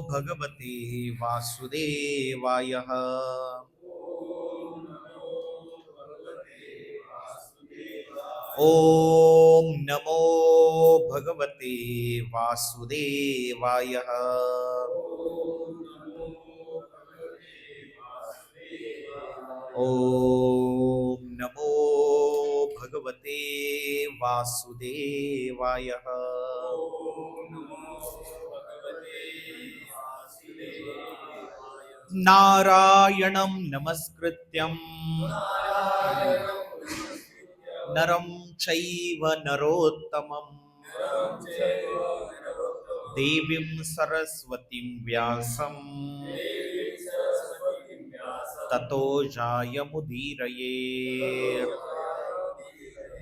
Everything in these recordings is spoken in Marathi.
भगवते वासुदेवाय। ओम नमो भगवते वासुदेवाय। ओम नमो भगवते वासुदेवाय। नारायणं नमस्कृत्यं नरं चैव नरोत्तमं देवीं सरस्वतीं व्यासं ततो जायमुदीरये।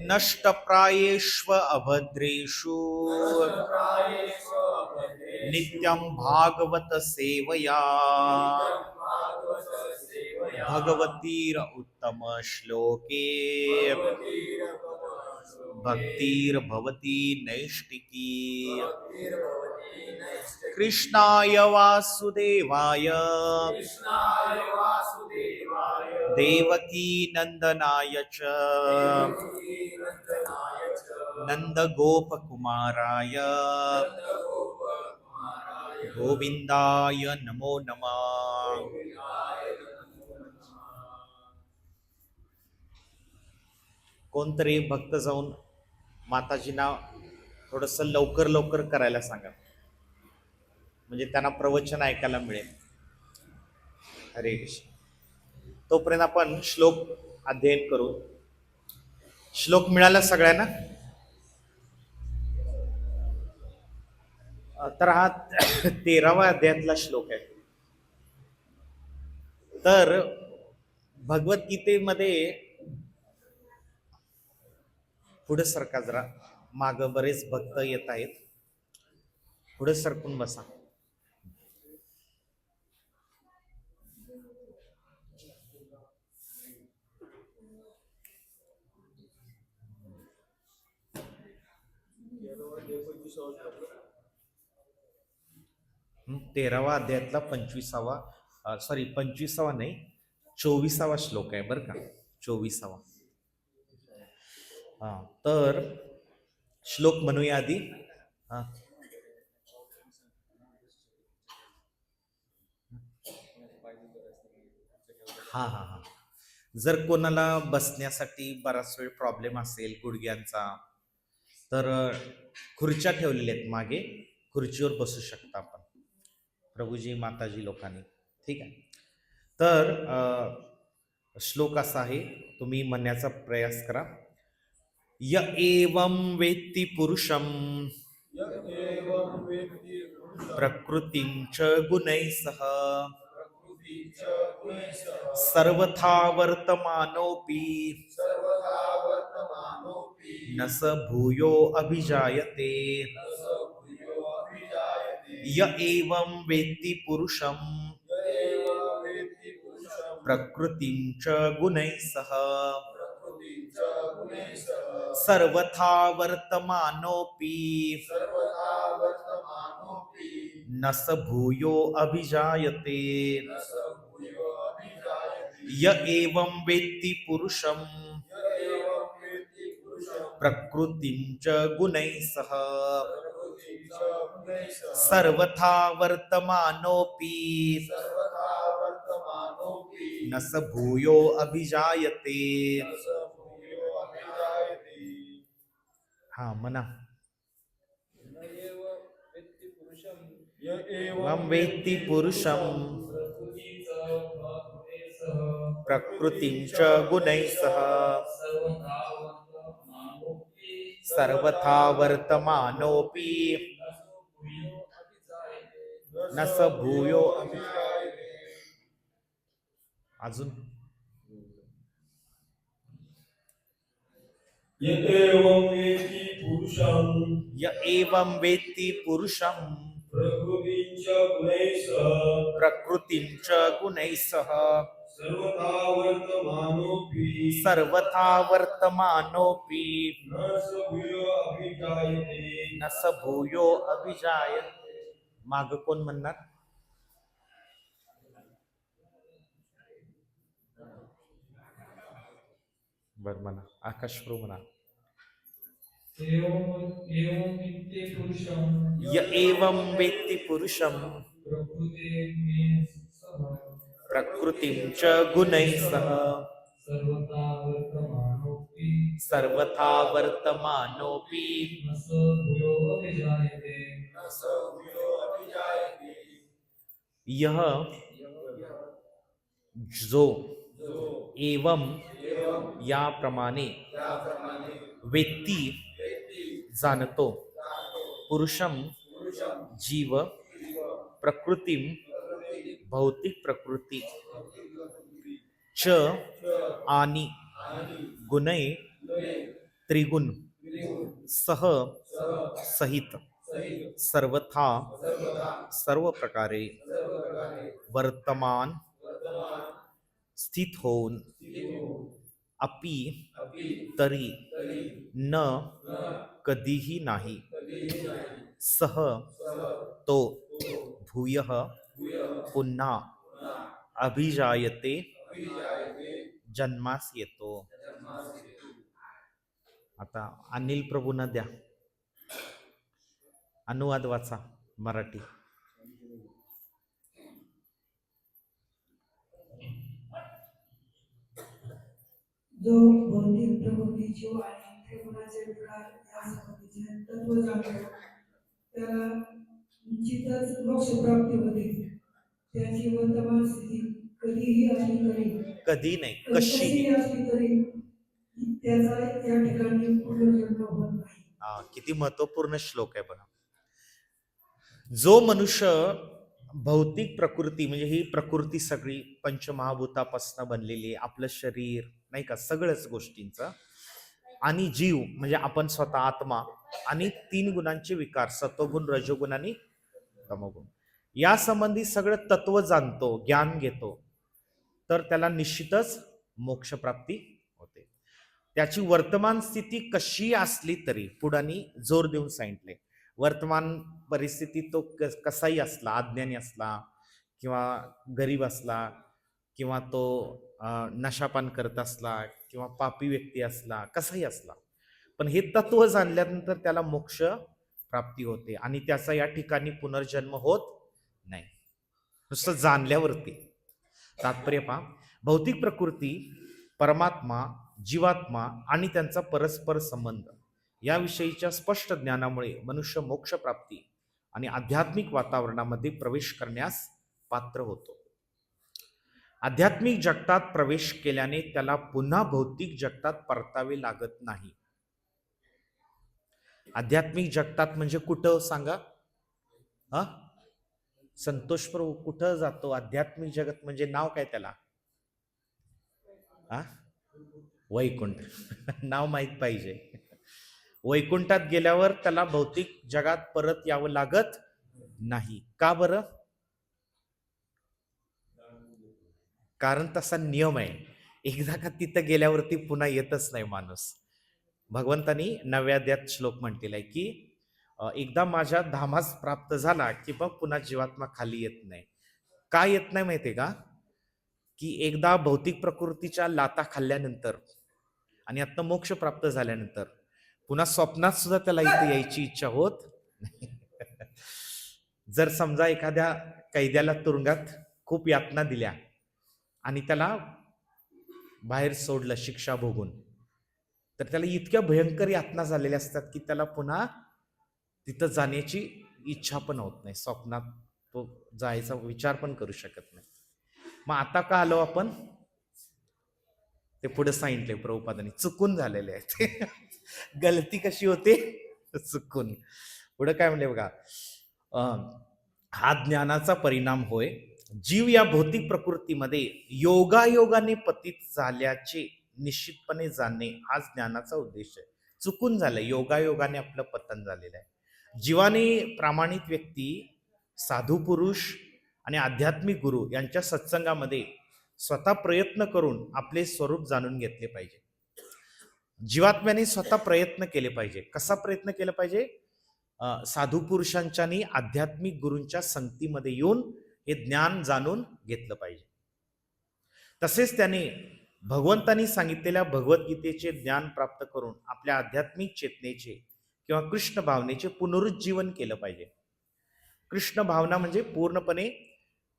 नष्टप्रायेष्व अभद्रेषु नित्यं भागवत सेवया भगवतीर उत्तम श्लोके भक्तिर्भवती नैष्टिकी। कृष्णाय वासुदेवाय देवकी नंदनाय च नंदगोपकुमाराय गोविंदाय नमो नमः। कोणतरी भक्त जाऊन माताजींना थोडस लवकर लवकर करायला सांगा, म्हणजे त्यांना प्रवचन ऐकायला मिळेल. हरे कृष्ण. तोपर्यंत आपण श्लोक अध्ययन करू. श्लोक मिळाला सगळ्यांना? तर हा 13वा अध्यायातला श्लोक आहे. तर भगवद्गीतेमध्ये पुढे सरका जरा, माग बरेच भक्त येत आहेत, पुढे सरकून बसा. तेरावा अध्यायातला 25वा नाही, 24वा श्लोक आहे बरं का. 24वा. हा, तर श्लोक म्हणूया आधी. हा हा हा हा जर कोणाला बसण्यासाठी बराच वेळ प्रॉब्लेम असेल गुडघ्यांचा, तर खुर्च्या ठेवलेल्या आहेत मागे, खुर्चीवर बसू शकता आपण, प्रभूजी माताजी लोकांनी. ठीक आहे. तर श्लोक असा आहे, तुम्ही म्हणण्याचा प्रयास करा. य एवं वेत्ति पुरुषं प्रकृतिं च गुणैः सह सर्वथा वर्तमानोऽपि न स भूयो अभिजायते. य एवं वेत्ति पुरुषं प्रकृतिं च गुणैः सह सर्वथा वर्तमानोऽपि न स भूयो अभिजायते. य एवं वेत्ति पुरुषं प्रकृतिं च गुणैः सह सर्वथा वर्तमानोऽपि न स भूयो अभिजायते. हा म्हणा. एवं वेत्ति पुरुषं प्रकृतिं च गुणैः सह सर्वथा वर्तमानोऽपि न स भूयो अभिजायते. अजून य एवं वेत्ति पुरुषं प्रकृतिं च गुणैः सह सर्वथा वर्तमानोऽपि न स भूयो अभिजायते. माग कोण म्हणणार? बर म्हणा, आकाश प्रभू म्हणा. एवं वेत्ति पुरुषं य एवं वेत्ति पुरुषं प्रकृतिं च गुणैः सह सर्वथा वर्तमानोऽपि सर्वथा वर्तमानोऽपि न स भूयोऽभिजायते. यह जो एवं याप्रमाणे वेत्ती जाणतो पुरुषम जीव प्रकृतीम भौतिक प्रकृती च आणि गुणै त्रिगुण सह सहित सर्वथा सर्व प्रकारे वर्तमान स्थित होऊन अपि तरी न कधीही नाही सह तो भूयः पुन्हा अभिजायते जन्मास येतो. आता अनिल प्रभूंना द्या अनुवाद वाचा मराठी. जो भौतिक प्रकृती जीव आणि त्रिगुणाचे विकार यासंबंधीचे तत्व जाणतो त्याला निश्चितच मोक्षप्राप्ती होते. त्याची वर्तमान स्थिती कधीही असली तरी कधी नाही कशीही असली तरी त्याचा या ठिकाणी पुनर्जन्म होत नाही. किती महत्वपूर्ण श्लोक आहे बघा. जो मनुष्य भौतिक प्रकृती म्हणजे ही प्रकृती सगळी पंचमहाभूतापासून बनलेली, आपलं शरीर नाही का, सगळ्याच गोष्टींचं, आणि जीव म्हणजे आपण स्वतः आत्मा, आणि 3 गुणांचे विकार सत्वगुण रजोगुण आणि तमोगुण, या संबंधी सगळं तत्व जाणतो, ज्ञान घेतो, तर त्याला निश्चितच मोक्षप्राप्ती होते. त्याची वर्तमान स्थिती कशी असली तरी, पुढानी जोर देऊन सांगितले, वर्तमान परिस्थिती तो कसाही असला, अज्ञानी असला किंवा गरीब असला किंवा तो नशापान करत असला किंवा पापी व्यक्ती असला, कसाही असला, पण हे तत्व जाणल्यानंतर त्याला मोक्ष प्राप्ती होते आणि त्याचा या ठिकाणी पुनर्जन्म होत नाही, नुसतं जाणल्यावरती. तात्पर्य पहा, भौतिक प्रकृती, परमात्मा, जीवात्मा आणि त्यांचा परस्पर संबंध याविषयीच्या स्पष्ट ज्ञानामुळे मनुष्य मोक्ष प्राप्ती आणि आध्यात्मिक वातावरणामध्ये प्रवेश करण्यास पात्र होतो. आध्यात्मिक जगतात प्रवेश केल्याने त्याला पुन्हा भौतिक जगतात परतावे लागत नाही. आध्यात्मिक जगतात म्हणजे कुठं सांगा? संतोष प्रभू कुठं जातो आध्यात्मिक जगत? म्हणजे नाव काय त्याला? वैकुंठ. नाव माहित पाहिजे. वैकुंठात गेल्यावर त्याला भौतिक जगात परत यावं लागत नाही. का बरं? कारण तसा नियम आहे, एकदा का तिथं गेल्यावरती पुन्हा येतच नाही माणूस. भगवंतानी 9व्या अध्यायात श्लोक म्हटलेला आहे की एकदा माझ्या धामास प्राप्त झाला की मग पुन्हा जीवात्मा खाली येत नाही. का येत नाही माहितीये का? की एकदा भौतिक प्रकृतीच्या लाता खाल्ल्यानंतर आणि आता मोक्ष प्राप्त झाल्यानंतर पुन्हा स्वप्नात सुद्धा त्याला इथे यायची इच्छा होत नाही. जर समजा एखाद्या कैद्याला तुरुंगात खूप यातना दिल्या आणि त्याला बाहेर सोडलं शिक्षा भोगून, तर त्याला इतक्या भयंकर यातना झालेल्या असतात की त्याला पुन्हा तिथं जाण्याची इच्छा पण होत नाही, स्वप्नात तो जायचा विचार पण करू शकत नाही. मग आता का आलो आपण? ते पुढे सांगितले प्रभुपादांनी, चुकून झालेले आहे. गलती कशी होते? चुकून. पुढे काय म्हणले बघा, हा ज्ञानाचा परिणाम होय. जीव या भौतिक प्रकृतीमध्ये योगायोगाने पतित झाल्याचे निश्चितपणे जाणणे हा ज्ञानाचा उद्देश आहे. चुकून झालं, योगायोगाने आपलं पतन झालेलं आहे. जीवाने प्रामाणिक व्यक्ती, साधू पुरुष आणि आध्यात्मिक गुरु यांच्या सत्संगामध्ये स्वतः प्रयत्न करून आपले स्वरूप जाणून घेतले पाहिजे. जीवात्म्याने स्वतः प्रयत्न केले पाहिजे. कसा प्रयत्न केला पाहिजे? साधू पुरुषांच्या आणि आध्यात्मिक गुरूंच्या संगतीमध्ये येऊन हे ज्ञान जाणून घेतलं पाहिजे. तसेच त्याने भगवंतांनी सांगितलेल्या भगवद्गीतेचे ज्ञान प्राप्त करून आपल्या आध्यात्मिक चेतनेचे किंवा कृष्ण भावनेचे पुनरुज्जीवन केलं पाहिजे. कृष्ण भावना म्हणजे पूर्णपणे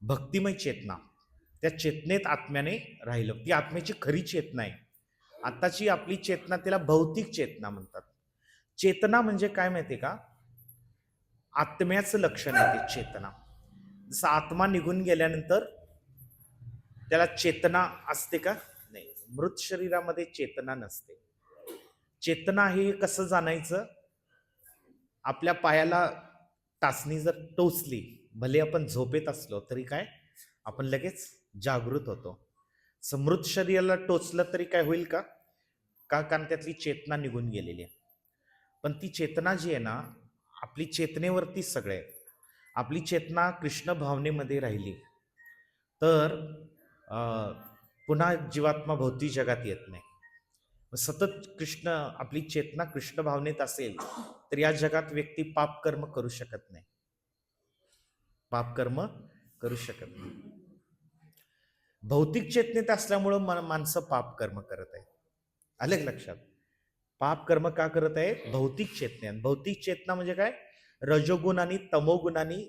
भक्तिमय चेतना. त्या चेतनेत आत्म्याने राहिलं. ती आत्म्याची खरी चेतना आहे. आताची आपली चेतना त्याला भौतिक चेतना म्हणतात. चेतना म्हणजे काय माहितीये का? आत्म्याचं लक्षण आहे ते चेतना. जसं आत्मा निघून गेल्यानंतर त्याला चेतना असते का? नाही. मृत शरीरामध्ये चेतना नसते. चेतना हे कसं जाणायचं? आपल्या पायाला टाचणी जर टोचली, भले आपण झोपेत असलो तरी काय आपण लगेच जागृत होतो. मृत शरीराला टोचलं तरी काय होईल का? कारण त्यातली चेतना निघून गेलेली आहे. पण ती चेतना जी आहे ना, आपली चेतनेवरती सगळे आहे. आपली चेतना कृष्ण भावनेमध्ये राहिली तर पुन्हा जीवात्मा भौतिक जगात येत नाही. सतत आपली चेतना कृष्ण भावनेत असेल तर या जगात व्यक्ती पापकर्म करू शकत नाही. पापकर्म करू शकत नाही. भौतिक चेतनेत असल्यामुळं माणसं पापकर्म करत आहेत. आलं लक्षात? पापकर्म का करत आहेत? भौतिक चेतनेत. भौतिक चेतना म्हणजे काय? रजोगुण आणि तमोगुणांनी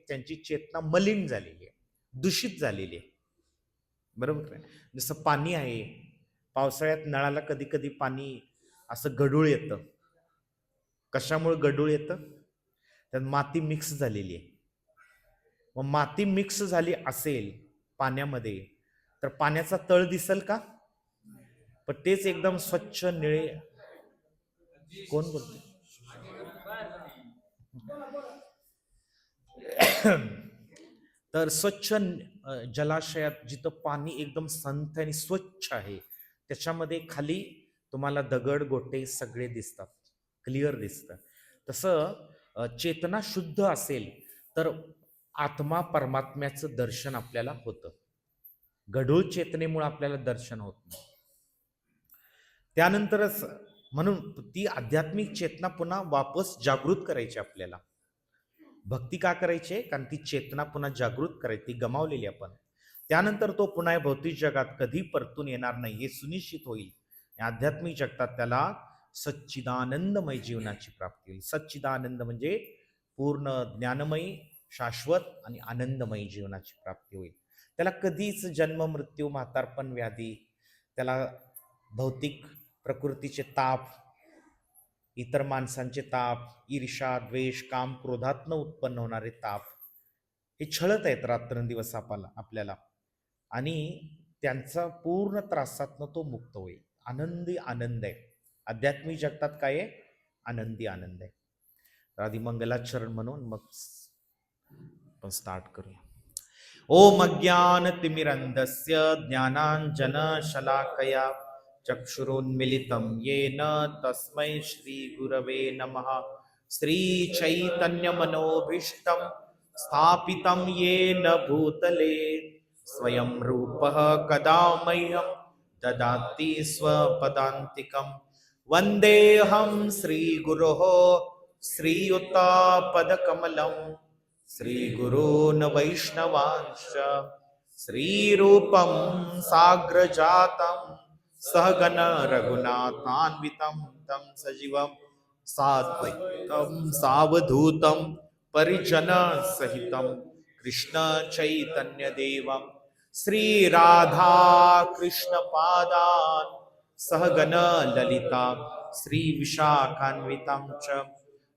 त्यांची चेतना मलिन झालेली आहे, दूषित झालेली आहे. बरोबर आहे? जसं पाणी आहे, पावसाळ्यात नळाला कधी कधी पाणी असं गढूळ येतं. कशामुळे गढूळ येतं? त्यात माती मिक्स झालेली आहे. मग माती मिक्स झाली असेल पाण्यामध्ये तर पाण्याचा तळ दिसेल का? पण तेच एकदम स्वच्छ निळे. कोण बोलते? तर स्वच्छ जलाशयात जिथं पाणी एकदम संथ आणि स्वच्छ आहे त्याच्यामध्ये खाली तुम्हाला दगड गोटे सगळे दिसतात, क्लिअर दिसतं. तसं चेतना शुद्ध असेल तर आत्मा परमात्म्याचं दर्शन आपल्याला होतं. गढूळ चेतनेमुळे आपल्याला दर्शन होत नाही. त्यानंतरच म्हणून ती आध्यात्मिक चेतना पुन्हा वापस जागृत करायची आपल्याला. भक्ती का करायची? कारण ती चेतना पुन्हा जागृत करायची, ती गमावलेली आपण. त्यानंतर तो पुन्हा भौतिक जगात कधी परतून येणार नाही हे सुनिश्चित होईल. आध्यात्मिक जगतात त्याला सच्चिदानंदमय जीवनाची प्राप्ती होईल. सच्चिदानंद म्हणजे पूर्ण ज्ञानमयी, शाश्वत आणि आनंदमयी जीवनाची प्राप्ती होईल. त्याला कधीच जन्म, मृत्यू, म्हातारपण, व्याधी, त्याला भौतिक प्रकृतीचे ताप, इतर माणसांचे ताप, ईर्ष्या, द्वेष, काम, क्रोधातनं उत्पन्न होणारे ताप हे छळत आहेत रात्रंदिवस आपल्याला. आणि त्यांचा पूर्ण त्रासातनं तो मुक्त होईल. आनंदी आनंद आहे. आध्यात्मिक जगतात काय आहे? आनंदी आनंद आहे. तर आधी मंगलाचरण म्हणून मग आपण स्टार्ट करूया. ओम अज्ञानतिमिरन्धस्य ज्ञानाञ्जनशलाकया चक्षुरुन्मिलितं येन तस्मै श्रीगुरवे नमः. श्रीचैतन्यमनोभीष्टं स्थापितं येन भूतले स्वयं रूपः कदा मह्यं ददाति स्वपदान्तिकं. वन्देऽहं श्रीगुरोः श्रीयुतापदकमलं श्रीगुरून् वैष्णवांश्च श्रीरूपं साग्रजातं सहगण रघुनाथान्वितं तं सजीवं साद्वैतं सावधूतं परिजनसहितं कृष्ण चैतन्यदेवं श्रीराधा कृष्णपादान् सहगण ललिता श्रीविशाखान्वितं च.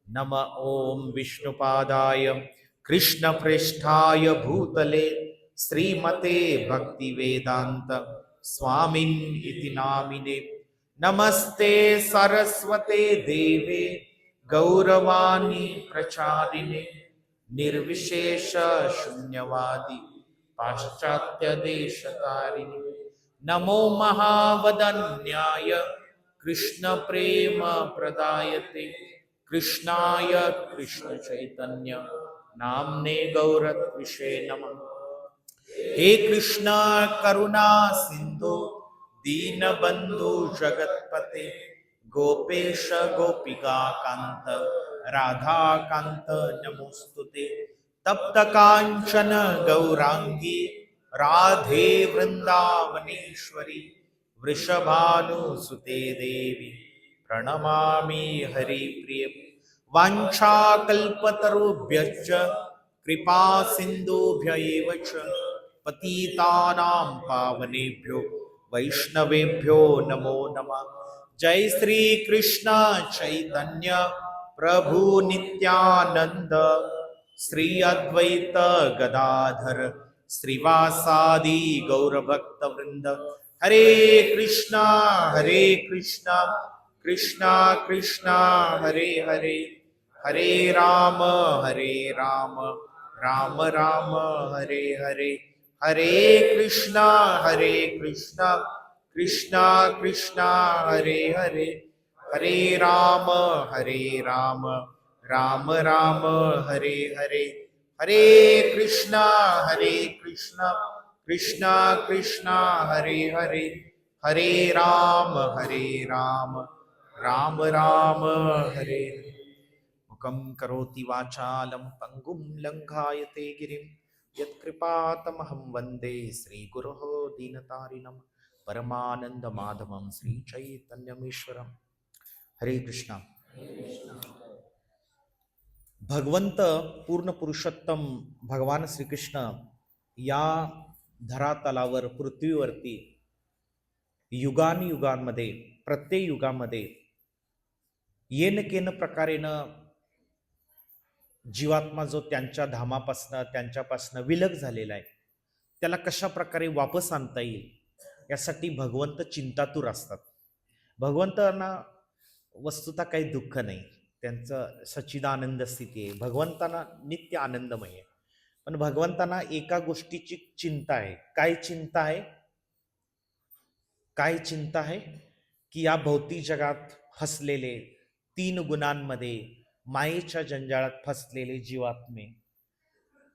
नम ओम विष्णुपादाय कृष्णप्रेष्ठाय भूतले श्रीमते भक्तिवेदांत स्वामिन् इति नामिने. नमस्ते सरस्वते देवे गौरवाणी प्रचारिणे निर्विशेष शून्यवादी पाश्चात्य देशतारिणे. नमो महावदन्याय कृष्ण प्रेम प्रदायते कृष्णाय कृष्ण चैतन्य नामने गौरत्विषे नमः. हे कृष्ण करुणा सिंधु दीनबंधु जगत्पते गोपेश गोपिका कांत राधा कांत नमोस्तुते. तप्त कांचन गौरांगी राधे वृंदावनेश्वरी वृषभानुसुते देवी प्रणमामि हरिप्रिय वाञ्छाकल्पतरुभ्यश्च कृपा सिन्धुभ्य एव च पतितानां पावनेभ्यो वैष्णवेभ्यो नमो नमः। जय श्री कृष्ण चैतन्य प्रभु नित्यानंद श्री अद्वैत गदाधर श्रीवासादि गौरभक्त वृंद। हरे कृष्णा कृष्णा कृष्णा हरे हरे, हरे राम राम राम हरे हरे, हरे कृष्णा कृष्णा कृष्णा हरे हरे, हरे राम राम राम हरे हरे, हरे कृष्णा कृष्णा कृष्णा हरे हरे, हरे राम राम राम हरे हरे। मुखं करोति वाचालं पंगुं लंघायते गिरिं यत्कृपातमहं वन्दे श्रीगुरोः दीनतारिणं परमानंद माधवं श्रीचैतन्यमीश्वरम्। हरे कृष्णा। भगवंत पूर्ण पुरुषोत्तम भगवान श्रीकृष्ण या धरातलावर पृथ्वीवरती युगांमध्ये प्रत्येक युगामध्ये येन केन प्रकारेनं जीवात्मा जो त्यांच्या त्यांच्यापासनं विलग झालेला आहे त्याला कशा प्रकारे वापस आणता येईल यासाठी भगवंत चिंतातूर असतात. भगवंतांना वस्तुतः काही दुःख नाही, त्यांचं सच्चिदानंद स्थिती आहे, भगवंतांना नित्य आनंदमय आहे. पण भगवंतांना एका गोष्टीची चिंता आहे. काय चिंता आहे की या भौतिक जगात फसलेले 3 गुणांमध्ये मायेच्या जंजाळात फसलेले जीवात्मे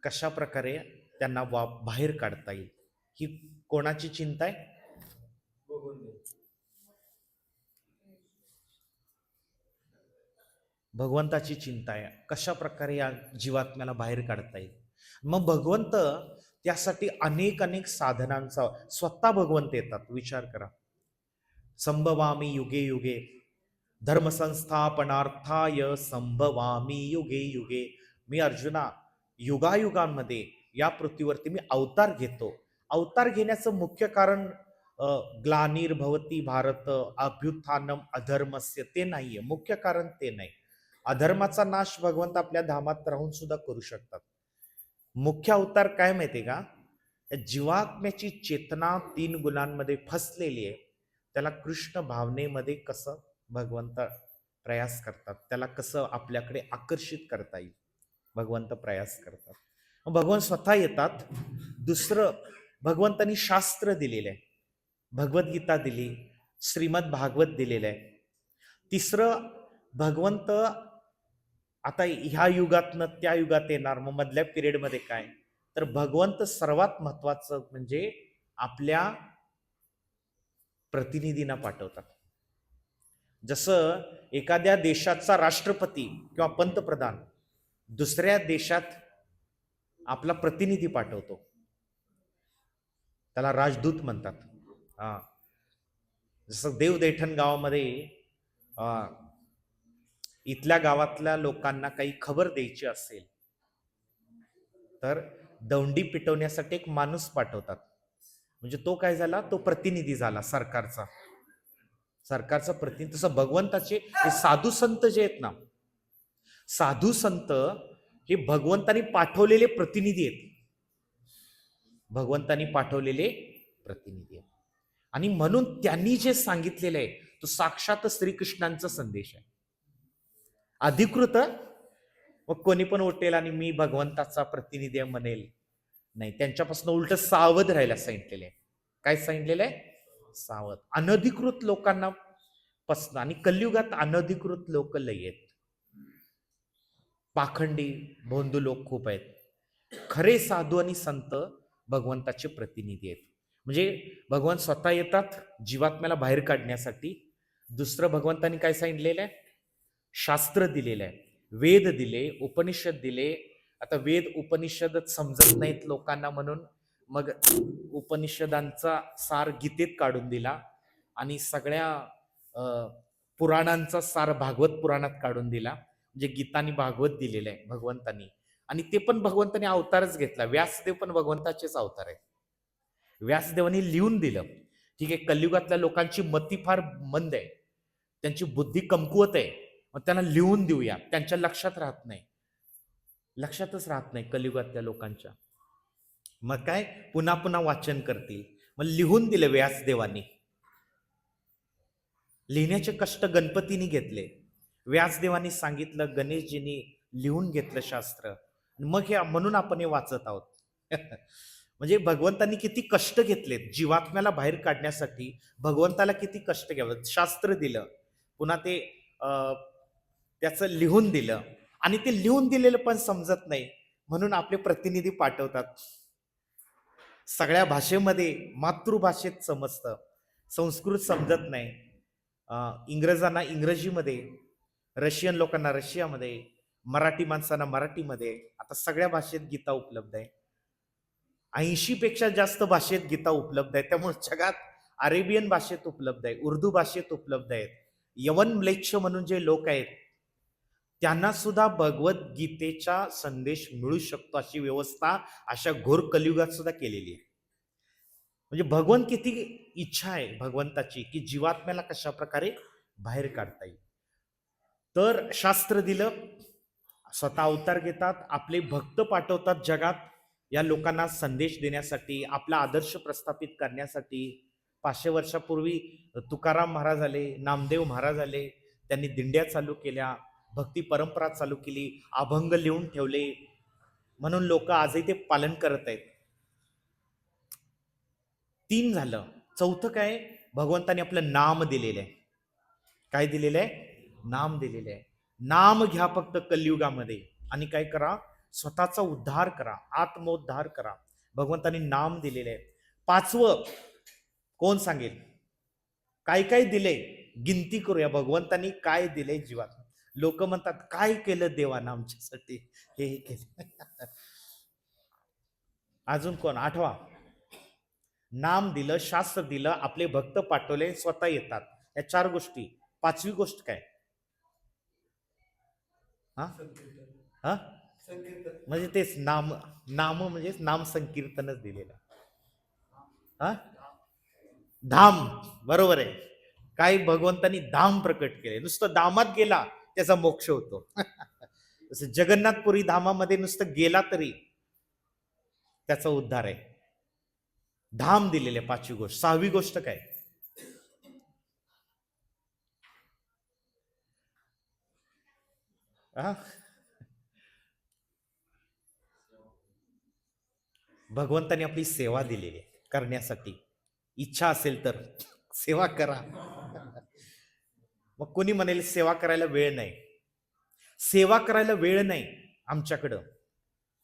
कशा प्रकारे त्यांना बाहेर काढता येईल, ही कोणाची चिंता आहे? भगवंताची चिंता आहे, कशा प्रकारे या जीवात्म्याला बाहेर काढता येईल. मग भगवंत त्यासाठी अनेक साधनांचा स्वतः भगवंत येतात. विचार करा, संभवामी युगे युगे धर्मसंस्थापनार्थाय संभवामी युगे युगे. मी अर्जुना युगायुगांमध्ये या पृथ्वीवरती मी अवतार घेतो. अवतार घेण्याचं मुख्य कारण ग्लानिर्भवती भारत अभ्युत्थानम अधर्मस्य ते नाहीये. मुख्य कारण ते नाही. अधर्माचा नाश भगवंत आपल्या धामात राहून सुद्धा करू शकतात. मुख्य अवतार काय माहितीये का? जीवात्म्याची चेतना 3 गुणांमध्ये फसलेली आहे, त्याला कृष्ण भावनेमध्ये कसं भगवंत प्रयास करतात, त्याला कसं आपल्याकडे आकर्षित करता येईल भगवंत प्रयास करतात. भगवंत स्वतः येतात. दुसरं, भगवंतांनी शास्त्र दिलेलं आहे, भगवद्गीता दिली, श्रीमद भागवत दिलेलं आहे. तिसरं, भगवंत आता ह्या युगातनं त्या युगात येणार. मग मधल्या पिरियडमध्ये काय, तर भगवंत सर्वात महत्वाचं म्हणजे आपल्या प्रतिनिधींना पाठवतात. जसं एखाद्या देशाचा राष्ट्रपती किंवा पंतप्रधान दुसऱ्या देशात आपला प्रतिनिधी पाठवतो, त्याला राजदूत म्हणतात. जसं देवदैठण गावामध्ये इथल्या गावातल्या लोकांना काही खबर द्यायची असेल तर दौंडी पिटवण्यासाठी एक माणूस पाठवतात. म्हणजे तो काय झाला, तो प्रतिनिधी झाला सरकारचा प्रतिनिधी. तसं भगवंताचे हे साधू संत जे आहेत ना, साधू संत हे भगवंतानी पाठवलेले प्रतिनिधी आहेत. भगवंतानी पाठवलेले प्रतिनिधी आहेत. आणि म्हणून त्यांनी जे सांगितलेलं आहे तो साक्षात श्रीकृष्णांचा संदेश आहे. अधिकृत मग कोणी पण उठेल आणि मी भगवंताचा प्रतिनिधी म्हणेल नाही, त्यांच्यापासून उलट सावध राहायला सांगितलेलं आहे. काय सांगितलेलं आहे? सावध. अनधिकृत लोकांना पसणं. आणि कलियुगात अनधिकृत लोक लय आहेत, पाखंडी भोंदू लोक खूप आहेत. खरे साधू आणि संत भगवंताचे प्रतिनिधी आहेत. म्हणजे भगवान स्वतः येतात जीवात्म्याला बाहेर काढण्यासाठी. दुसरं, भगवंतांनी काय सांगितलेलं आहे? शास्त्र दिलेलं आहे, वेद दिले, उपनिषद दिले. आता वेद उपनिषदच समजत नाहीत लोकांना म्हणून मग उपनिषदांचा सार गीतेत काढून दिला. आणि सगळ्या पुराणांचा सार भागवत पुराणात काढून दिला. म्हणजे गीता आणि भागवत दिलेलं आहे भगवंतांनी. आणि ते पण भगवंतांनी अवतारच घेतला. व्यासदेव पण भगवंताचेच अवतार आहे. व्यासदेवांनी लिहून दिलं. ठीक आहे, कलियुगातल्या लोकांची मती फार मंद आहे, त्यांची बुद्धी कमकुवत आहे, मग त्यांना लिहून देऊया. त्यांच्या लक्षात राहत नाही, लक्षातच राहत नाही कलियुगातल्या लोकांच्या. मग काय, पुन्हा पुन्हा वाचन करतील. मग लिहून दिले व्यासदेवांनी. लिहिण्याचे कष्ट गणपतींनी घेतले, व्यासदेवांनी सांगितलं, गणेशजींनी लिहून घेतलं शास्त्र. मग हे म्हणून आपण हे वाचत आहोत. म्हणजे भगवंतांनी किती कष्ट घेतलेत जीवात्म्याला बाहेर काढण्यासाठी. भगवंताला किती कष्ट घ्यावं, शास्त्र दिलं, पुन्हा ते त्याचं लिहून दिलं. आणि ते लिहून दिलेलं पण समजत नाही, म्हणून आपले प्रतिनिधी पाठवतात. सगळ्या भाषेमध्ये, मातृभाषेत समजतं, संस्कृत समजत नाही. इंग्रजांना इंग्रजीमध्ये, रशियन लोकांना रशियामध्ये, मराठी माणसांना मराठीमध्ये. आता सगळ्या भाषेत गीता उपलब्ध आहे. 80 पेक्षा जास्त भाषेत गीता उपलब्ध आहे. त्यामुळे जगात अरेबियन भाषेत उपलब्ध आहे, उर्दू भाषेत उपलब्ध आहेत. यवन म्लेच्छ म्हणून जे लोक आहेत त्यांना सुद्धा भगवद्गीतेचा संदेश मिळू शकतो, अशी व्यवस्था अशा घोर कलियुगात सुद्धा केलेली आहे. म्हणजे भगवंत किती इच्छा आहे भगवंताची की जीवात्म्याला कशा प्रकारे बाहेर काढता येईल. तर शास्त्र दिलं, स्वतः अवतार घेतात, आपले भक्त पाठवतात जगात या लोकांना संदेश देण्यासाठी, आपला आदर्श प्रस्थापित करण्यासाठी. 500 वर्षापूर्वी तुकाराम महाराज आले, नामदेव महाराज आले, त्यांनी दिंड्या चालू केल्या, भक्ती परंपरा चालू केली, अभंग लिहून ठेवले, म्हणून लोक आजही ते पालन करत आहेत. 3 झालं. चौथं काय, भगवंताने आपलं नाम दिलेलं आहे. काय दिलेलं आहे? नाम दिलेलं आहे. नाम घ्या फक्त कलियुगामध्ये आणि काय करा, स्वतःचा उद्धार करा, आत्मोद्धार करा. भगवंतानी नाम दिलेलं आहे. 5वं कोण सांगेल? काय काय दिले, गिनती करूया. भगवंतानी काय दिले जीवात. लोक म्हणतात, काय केलं देवानं आमच्यासाठी, हे केलं. अजून कोण? 8वा, नाम दिलं, शास्त्र दिलं, आपले भक्त पाठवले, स्वतः येतात. या 4 गोष्टी. 5वी गोष्ट काय? हा, म्हणजे तेच नाम. नाम म्हणजे नाम संकीर्तनच दिलेलं. हा, धाम, बरोबर आहे. काय, भगवंतानी धाम प्रकट केले. नुसतं धामात गेला त्याचा मोक्ष होतो. जसं जगन्नाथपुरी धामामध्ये नुसतं गेला तरी त्याचा उद्धार आहे. धाम दिलेले 5वी गोष्ट. 6वी गोष्ट काय? भगवंतानी आपली सेवा दिलेली आहे करण्यासाठी. इच्छा असेल तर सेवा करा. मग कोणी म्हणेल सेवा करायला वेळ नाही. सेवा करायला वेळ नाही आमच्याकडं.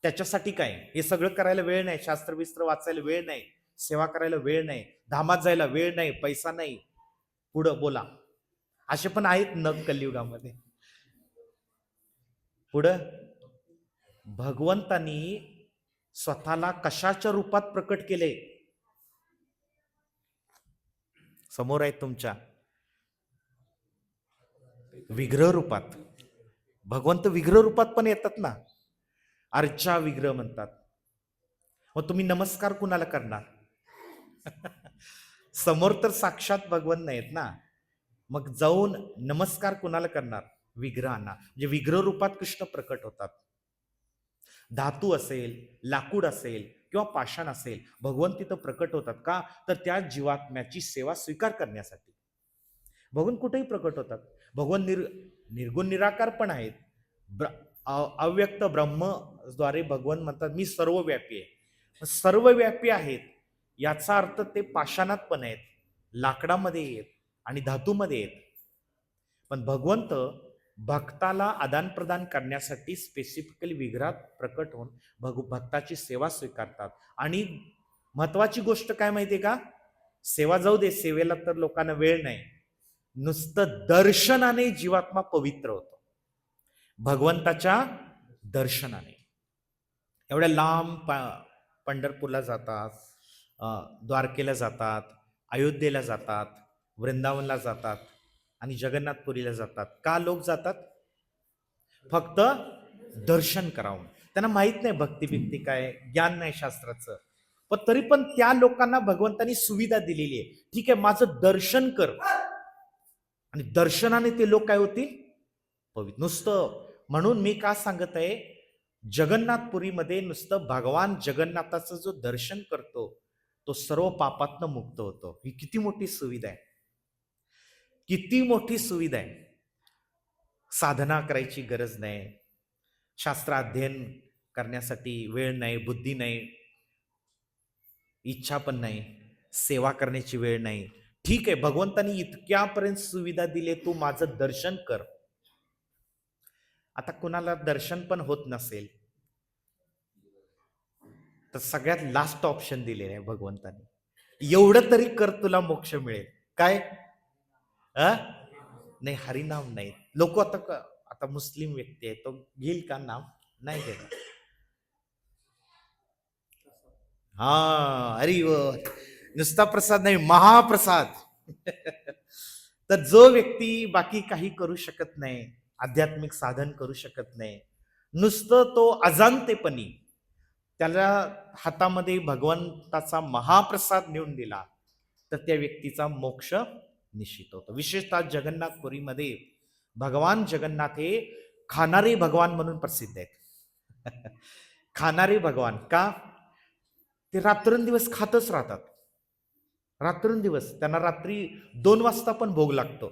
त्याच्यासाठी काय, हे सगळं करायला वेळ नाही, शास्त्रविस्त्र वाचायला वेळ नाही, सेवा करायला वेळ नाही, धामात जायला वेळ नाही, पैसा नाही. पुढं बोला, असे पण आहेत न कलियुगामध्ये. पुढं भगवंतानी स्वतःला कशाच्या रूपात प्रकट केले? समोर आहेत तुमच्या, विग्रह रूपात. भगवंत विग्रह रूपात पण येतात ना, अर्चा विग्रह म्हणतात. मग तुम्ही नमस्कार कुणाला करणार? समोर तर साक्षात भगवंत नाहीत ना, मग जाऊन नमस्कार कुणाला करणार? विग्रहांना. म्हणजे विग्रह रूपात कृष्ण प्रकट होतात. धातू असेल, लाकूड असेल किंवा पाषाण असेल, भगवंत तिथं प्रकट होतात. का? तर त्या जीवात्म्याची सेवा स्वीकार करण्यासाठी. भगवंत कुठेही प्रकट होतात. भगवंत निर्गुण निराकार पण आहेत. अव्यक्त ब्रह्मद्वारे भगवंत म्हणतात, मी सर्वव्यापी आहे. सर्वव्यापी आहेत याचा अर्थ ते पाषाणात पण आहेत, लाकडामध्ये आहेत आणि धातूमध्ये आहेत. पण भगवंत भक्ताला आदान प्रदान करण्यासाठी स्पेसिफिकली विग्रहात प्रकट होऊन भक्ताची सेवा स्वीकारतात. आणि महत्वाची गोष्ट काय माहितीये का? सेवा जाऊ दे, सेवेला तर लोकांना वेळ नाही, नुसतं दर्शनाने जीवात्मा पवित्र होतो. भगवंताच्या दर्शनाने. एवढ्या लांब पंढरपूरला जातात, द्वारकेला जातात, अयोध्येला जातात, वृंदावनला जातात आणि जगन्नाथपुरीला जातात. का लोक जातात? फक्त दर्शन करावं. त्यांना माहित नाही भक्ती बिक्ती काय, ज्ञान नाही शास्त्राचं. पण तरी पण त्या लोकांना भगवंतानी सुविधा दिलेली आहे. ठीक आहे, माझं दर्शन कर, आणि दर्शनाने ते लोक काय होतील? पवित्र. नुसतं म्हणून मी का सांगत आहे, जगन्नाथपुरीमध्ये नुसतं भगवान जगन्नाथाचं जो दर्शन करतो तो सर्व पापातनं मुक्त होतो. ही किती मोठी सुविधा आहे, किती मोठी सुविधा आहे. साधना करायची गरज नाही, शास्त्र अध्ययन करण्यासाठी वेळ नाही, बुद्धी नाही, इच्छा पण नाही, सेवा करण्याची वेळ नाही. ठीक आहे, भगवंतानी इतक्यापर्यंत सुविधा दिली, तू माझं दर्शन कर. आता कुणाला दर्शन पण होत नसेल तर सगळ्यात लास्ट ऑप्शन दिलेलं आहे भगवंतानी, एवढं तरी कर, तुला मोक्ष मिळेल. काय? नाही, हरिनाम नाही. लोक आता मुस्लिम व्यक्ती आहे, तो घेईल का नाम? नाही घेणार. अरे नुसता प्रसाद नाही, महाप्रसाद. तर जो व्यक्ती बाकी काही करू शकत नाही, आध्यात्मिक साधन करू शकत नाही, नुसतं तो अजाणतेपणी त्याला हातामध्ये भगवंताचा महाप्रसाद नेऊन दिला तर त्या व्यक्तीचा मोक्ष निश्चित होतो. विशेषतः जगन्नाथपुरीमध्ये भगवान जगन्नाथ हे खाणारे भगवान म्हणून प्रसिद्ध आहेत. खाणारे भगवान का? ते रात्रंदिवस खातच राहतात, रात्रंदिवस. त्यांना रात्री 2 वाजता पण भोग लागतो.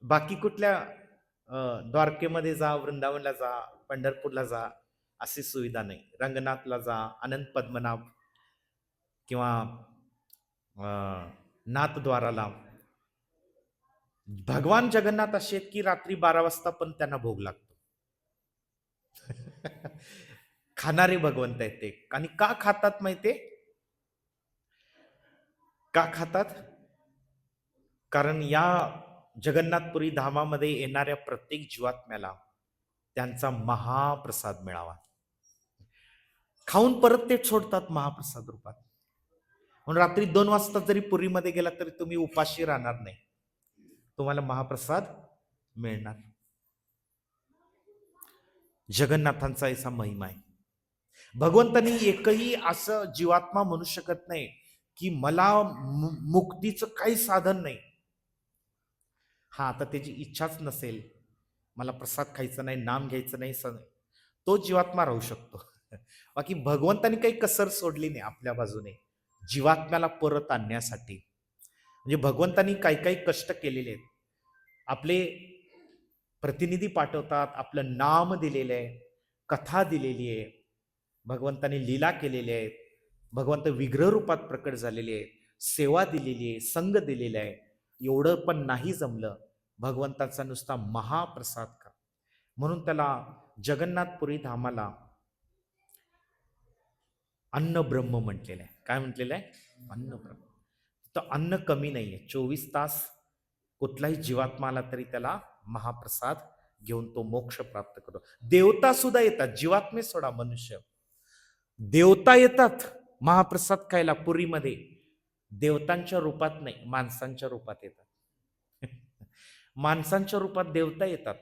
बाकी कुठल्या द्वारकेमध्ये जा, वृंदावनला जा, पंढरपूरला जा, अशी सुविधा नाही. रंगनाथला जा, अनंत पद्मनाभ किंवा नाथद्वाराला भगवान जगन्नाथ असे आहेत की रात्री 12 वाजता पण त्यांना भोग लागतो. खाणारे भगवंत आहेत ते. आणि का खातात माहितीये? का खातात? कारण या जगन्नाथपुरी धामामध्ये येणाऱ्या प्रत्येक जीवात्म्याला त्यांचा महाप्रसाद मिळावा. खाऊन परत ते सोडतात महाप्रसाद रूपात. म्हणून रात्री 2 वाजता जरी पुरीमध्ये गेला तरी तुम्ही उपाशी राहणार नाही, तुम्हाला महाप्रसाद मिळणार. जगन्नाथांचा असा महिमा आहे. भगवंतांनी एकही असं जीवात्मा म्हणू शकत नाही की मला मुक्तीचं काही साधन नाही. हा, आता त्याची इच्छाच नसेल, मला प्रसाद खायचा नाही, नाम घ्यायचं नाही, तो जीवात्मा राहू शकतो. बाकी भगवंतांनी काही कसर सोडली नाही आपल्या बाजूने जीवात्म्याला परत आणण्यासाठी. म्हणजे भगवंतांनी काही काही कष्ट केलेले आहेत. आपले प्रतिनिधी पाठवतात, आपलं नाम दिलेलं आहे, कथा दिलेली आहे, भगवंतांनी लीला केलेल्या आहेत, भगवंत विग्रह रूपात प्रकट झालेले आहेत, सेवा दिलेली आहे, संग दिलेला आहे. एवढं पण नाही जमलं, भगवंताचा नुसता महाप्रसाद का. म्हणून त्याला जगन्नाथपुरी धामाला अन्न ब्रह्म म्हटलेलं आहे. काय म्हटलेलं आहे? अन्न ब्रह्म. तर अन्न कमी नाहीये. 24 तास कुठलाही जीवात्मा आला तरी त्याला महाप्रसाद घेऊन तो मोक्ष प्राप्त करतो. देवता सुद्धा येतात, जीवात्मे सोडा, मनुष्य, देवता येतात महाप्रसाद खायला पुरीमध्ये. देवतांच्या रूपात नाही, माणसांच्या रूपात येतात. माणसांच्या रूपात देवता येतात,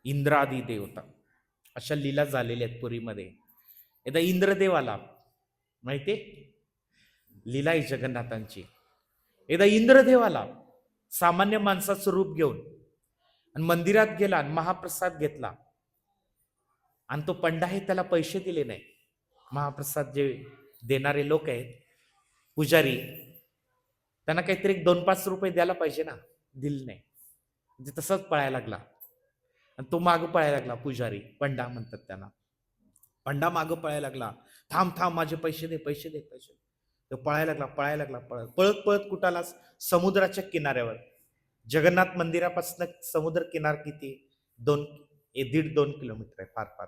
इंद्रादी देवता. अशा लीला झालेल्या आहेत पुरीमध्ये. एकदा इंद्रदेव आला, माहितीये, लीला आहे जगन्नाथांची. एकदा इंद्रदेव आला सामान्य माणसाचं रूप घेऊन आणि मंदिरात गेला आणि महाप्रसाद घेतला. आणि तो पंडा आहे, त्याला पैसे दिले नाही. महाप्रसाद जे देणारे लोक आहेत, पुजारी, त्यांना काहीतरी 2-5 रुपये द्यायला पाहिजे ना, दिले नाही. म्हणजे तसंच पळायला लागला आणि तो मागं पळायला लागला. पुजारी, पंडा म्हणतात त्यांना. पंडा मागं पळायला लागला, थांब थांब, माझे पैसे दे, पैसे दे, पैसे. तो पळायला लागला, पळायला लागला, पळत पळत कुठाला? समुद्राच्या किनाऱ्यावर. जगन्नाथ मंदिरापासून समुद्र किनार किती? 1.5-2 किलोमीटर आहे, फार फार.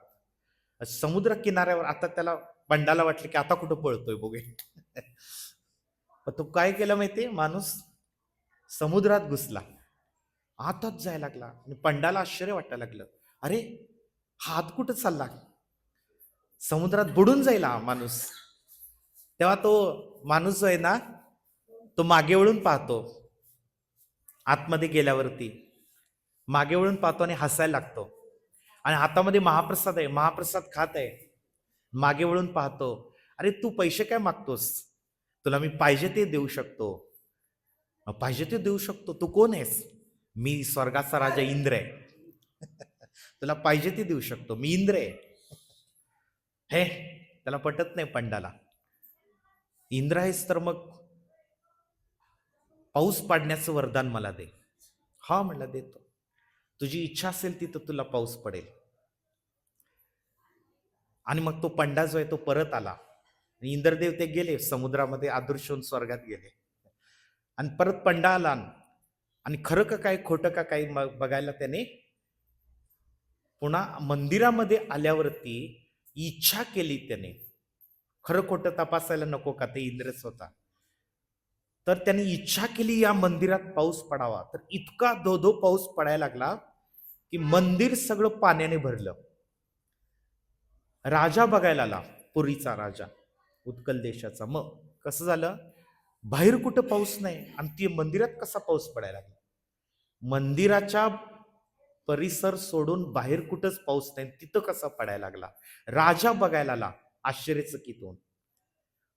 समुद्र किनाऱ्यावर. आता त्याला, पंडाला वाटलं की आता कुठं पळतोय बघे. पण तो काय केलं माहितीये? माणूस समुद्रात घुसला, आतच जायला लागला. आणि पंडाला आश्चर्य वाटायला लागलं, अरे हात कुठं चालला? समुद्रात बुडून जाईल हा माणूस. तेव्हा तो माणूस जो आहे ना, तो मागे वळून पाहतो, आतमध्ये गेल्यावरती मागे वळून पाहतो आणि हसायला लागतो. आणि हातामध्ये महाप्रसाद आहे, महाप्रसाद खात आहे. मागे वळून पाहतो, अरे तू पैसे काय मागतोस? तुला मी पाहिजे ते देऊ शकतो. पाहिजे ते देऊ शकतो. तू कोण आहेस? मी स्वर्गाचा राजा इंद्र आहे. तुला पाहिजे ते देऊ शकतो. मी इंद्र आहे. हे त्याला पटत नाही पंडाला. इंद्र आहेस तर मग पाऊस पाडण्याचं वरदान मला दे. हा म्हणला देतो. तुझी इच्छा असेल तिथं तुला पाऊस पडेल. आणि मग तो पंडा जो आहे तो परत आला. इंद्रदेव ते गेले समुद्रामध्ये, आदर्श होऊन स्वर्गात गेले. आणि परत पंडा आला आणि खरं का काय खोटं का काय बघायला त्याने पुन्हा मंदिरामध्ये आल्यावरती इच्छा केली त्याने. खरं खोटं तपासायला नको का, ते इंद्रच होता. तर त्याने इच्छा केली या मंदिरात पाऊस पडावा. तर इतका धो पाऊस पडायला लागला की मंदिर सगळं पाण्याने भरलं. राजा बघायला आला, पुरीचा राजा, उत्कल देशाचा. मग कसं झालं, बाहेर कुठं पाऊस नाही आणि ती मंदिरात कसा पाऊस पडायला लागला? मंदिराच्या परिसर सोडून बाहेर कुठंच पाऊस नाही, तिथं कसा पडायला लागला? राजा बघायला आला आश्चर्यचकित.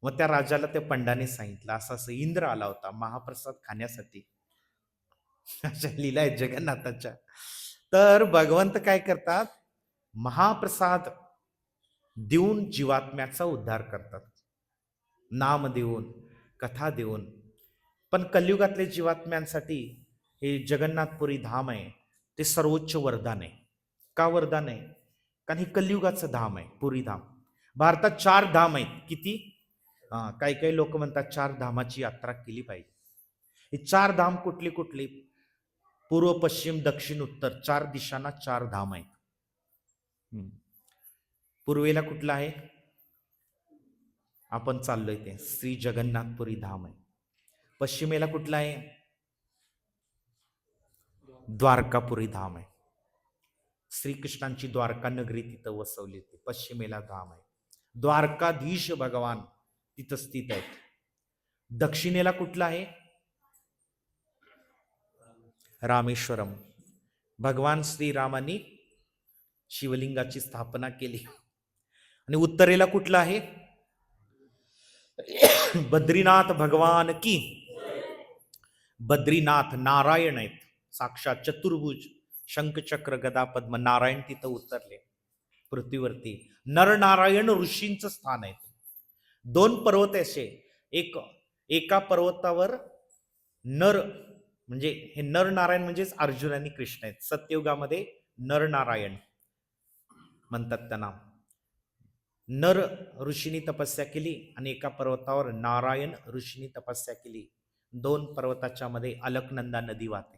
मग त्या राजाला त्या पंडाने सांगितलं, असं असं इंद्र आला होता महाप्रसाद खाण्यासाठी. अशा लीला आहेत जगन्नाथाच्या. तर भगवंत काय करतात, महाप्रसाद देऊन जीवात्म्याचा उद्धार करतात, नाम देऊन, कथा देऊन. पण कलियुगातले जीवात्म्यांसाठी हे जगन्नाथपुरी धाम आहे ते सर्वोच्च वरदान आहे. का वरदान आहे? कारण हे कलियुगाचं धाम आहे, पुरी धाम. भारतात 4 धाम आहेत. किती? काही काही लोक म्हणतात 4 धामाची यात्रा केली पाहिजे. हे 4 धाम कुठली कुठली? पूर्व, पश्चिम, दक्षिण, उत्तर 4 दिशांना 4 धाम आहेत. पूर्वेला कुठला आहे? आपण चाललोय ते श्री जगन्नाथपुरी धाम आहे. पश्चिमेला कुठला आहे? द्वारकापुरी धाम आहे. श्रीकृष्णांची द्वारका नगरी तिथं वसवली होती. पश्चिमेला धाम आहे. द्वारकाधीश भगवान तिथं स्थित आहेत. दक्षिणेला कुठला आहे? रामेश्वरम. भगवान श्रीरामांनी शिवलिंगाची स्थापना केली. आणि उत्तरेला कुठला आहे? बद्रीनाथ भगवान की. बद्रीनाथ नारायण आहेत, साक्षात चतुर्भुज, शंखचक्र गदा पद्म. नारायण तिथं उतरले पृथ्वीवरती. नरनारायण ऋषींचं स्थान आहे. 2 पर्वत असे, एका पर्वतावर नर, म्हणजे हे नरनारायण म्हणजेच अर्जुन आणि कृष्ण आहेत. सत्ययुगामध्ये नरनारायण म्हणतात त्यांना. नर ऋषींनी तपस्या केली आणि एका पर्वतावर नारायण ऋषींनी तपस्या केली. 2 पर्वताच्या मध्ये अलकनंदा नदी वाहते.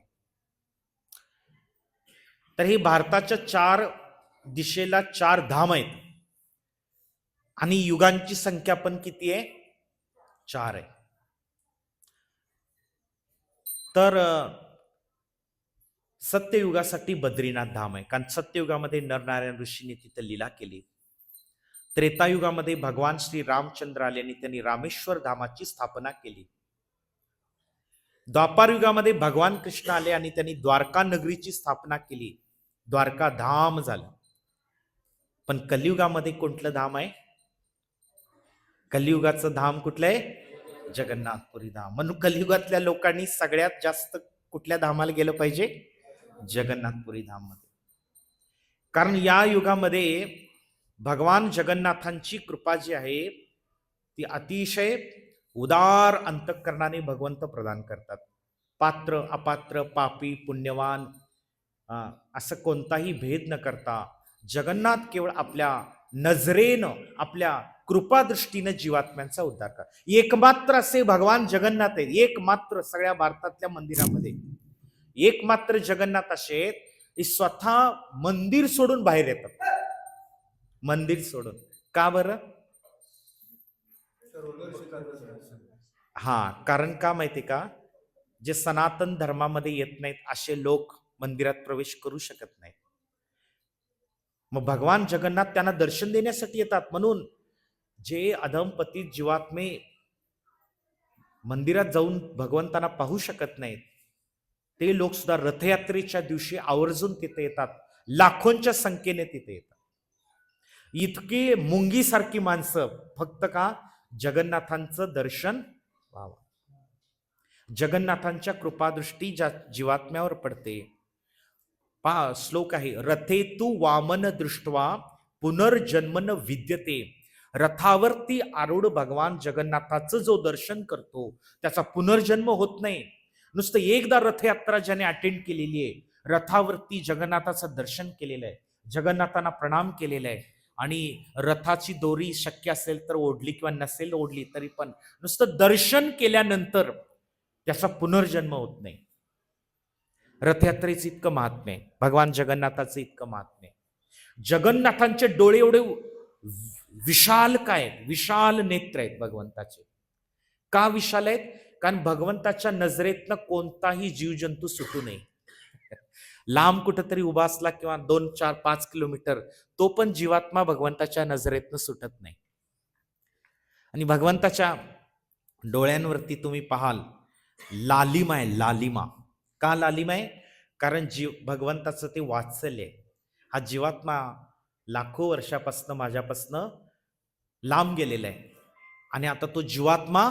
तर हे भारताच्या 4 दिशेला 4 धाम आहेत. आणि युगांची संख्या पण किती आहे? 4 आहे. तर सत्ययुगासाठी बद्रीनाथ धाम आहे, कारण सत्ययुगामध्ये नरनारायण ऋषींनी तिथं लीला केली. त्रेतायुगामध्ये भगवान श्री रामचंद्र आले आणि त्यांनी रामेश्वर धामाची स्थापना केली. द्वापार युगामध्ये भगवान कृष्ण आले आणि त्यांनी द्वारका नगरीची स्थापना केली. द्वारका धाम झालं. पण कलियुगामध्ये कुठलं धाम आहे? कलियुगाचं धाम कुठलं आहे? जगन्नाथपुरी धाम. म्हणून कलियुगातल्या लोकांनी सगळ्यात जास्त कुठल्या धामाला गेलं पाहिजे? जगन्नाथपुरी धाम मध्ये. कारण या युगामध्ये भगवान जगन्नाथांची कृपा जी आहे ती अतिशय उदार अंतःकरणाने भगवंत प्रदान करतात. पात्र अपात्र, पापी पुण्यवान असं कोणताही भेद न करता जगन्नाथ केवळ आपल्या नजरेनं, आपल्या कृपादृष्टीनं जीवात्म्यांचा उद्धार करतात. एकमात्र असे भगवान जगन्नाथ आहेत. एकमात्र सगळ्या भारतातल्या मंदिरामध्ये एकमात्र जगन्नाथ असे आहेत, स्वतः मंदिर सोडून बाहेर येतात. मंदिर सोडून. का बरं? कारण का माहिती का? जे सनातन धर्मामध्ये येत नाहीत असे लोक मंदिरात प्रवेश करू शकत नाहीत. मग भगवान जगन्नाथ त्यांना दर्शन देण्यासाठी येतात. म्हणून जे अधमपतित जीवात्मे मंदिरात जाऊन भगवंतांना पाहू शकत नाहीत ते लोक सुद्धा रथयात्रेच्या दिवशी आवर्जून तिथे येतात. लाखोंच्या संख्येने तिथे येतात. इतकी मुंगीसारखी माणसं फक्त का जगन्नाथांचं दर्शन व्हावं. जगन्नाथांच्या कृपादृष्टी ज्या जीवात्म्यावर पडते. पहा श्लोक आहे, रथे तू वामन दृष्ट्वा पुनर्जन्मन विद्यते. रथावरती आरूढ भगवान जगन्नाथाचं जो दर्शन करतो त्याचा पुनर्जन्म होत नाही. नुसतं एकदा रथयात्रा ज्याने अटेंड केलेली आहे, रथावरती जगन्नाथाचं दर्शन केलेलं आहे, जगन्नाथांना प्रणाम केलेला आहे आणि रथाची दोरी शक्य असेल तर ओढली किंवा नसेल ओढली तरी पण नुसतं दर्शन केल्यानंतर त्याचा पुनर्जन्म होत नाही. रथयात्रेचं इतकं महात्म्य आहे, भगवान जगन्नाथाचं इतकं महात्म्य आहे. जगन्नाथांचे डोळे एवढे विशाल काय, विशाल नेत्र आहेत भगवंताचे. का विशाल आहेत? कारण भगवंताच्या नजरेतनं कोणताही जीवजंतू सुटू नये. लांब कुठंतरी उभा असला किंवा 2, 4, 5 किलोमीटर तो पण जीवात्मा भगवंताच्या नजरेतनं सुटत नाही. आणि भगवंताच्या डोळ्यांवरती तुम्ही पाहाल लालिमा आहे, लालिमा. का लालिमा आहे? कारण भगवंताचं ते वात्सल्य आहे. हा जीवात्मा लाखो वर्षापासनं माझ्यापासनं लांब गेलेला आहे आणि आता तो जीवात्मा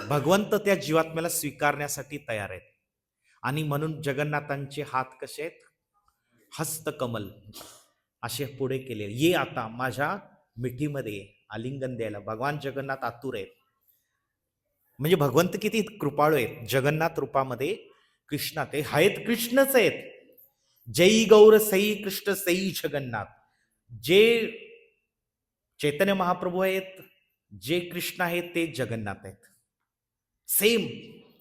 भगवंत त्या जीवात्म्याला स्वीकारण्यासाठी तयार आहेत. आणि म्हणून जगन्नाथांचे हात कसे आहेत? हस्तकमल असे पुढे केले. ये आता माझ्या मिठीमध्ये आलिंगन द्यायला भगवान जगन्नाथ आतुर आहेत. म्हणजे भगवंत किती कृपाळू आहेत. जगन्नाथ रूपामध्ये कृष्णात ते आहेत, कृष्णच आहेत. जय गौर सई कृष्ण सई जगन्नाथ. जे चैतन्य महाप्रभू आहेत, जे कृष्ण आहेत ते जगन्नाथ आहेत. सेम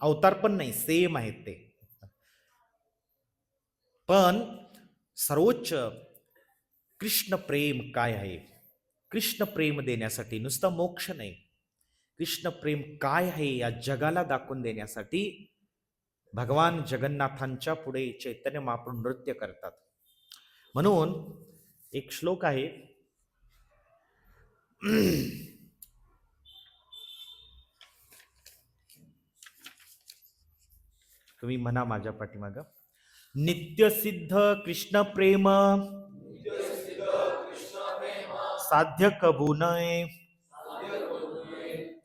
अवतार पण नाही, सेम आहेत ते. पण सर्वोच्च कृष्ण प्रेम काय आहे? कृष्ण प्रेम देण्यासाठी नुसतं मोक्ष नाही, कृष्ण प्रेम काय आहे या जगाला दाखवून देण्यासाठी भगवान जगन्नाथांच्या पुढे चैतन्य महाप्रभू नृत्य करतात. म्हणून एक श्लोक आहे, तुम्ही म्हणा माझ्या पाठीमाग. नित्यसिद्ध कृष्ण प्रेम साध्य कबू नये,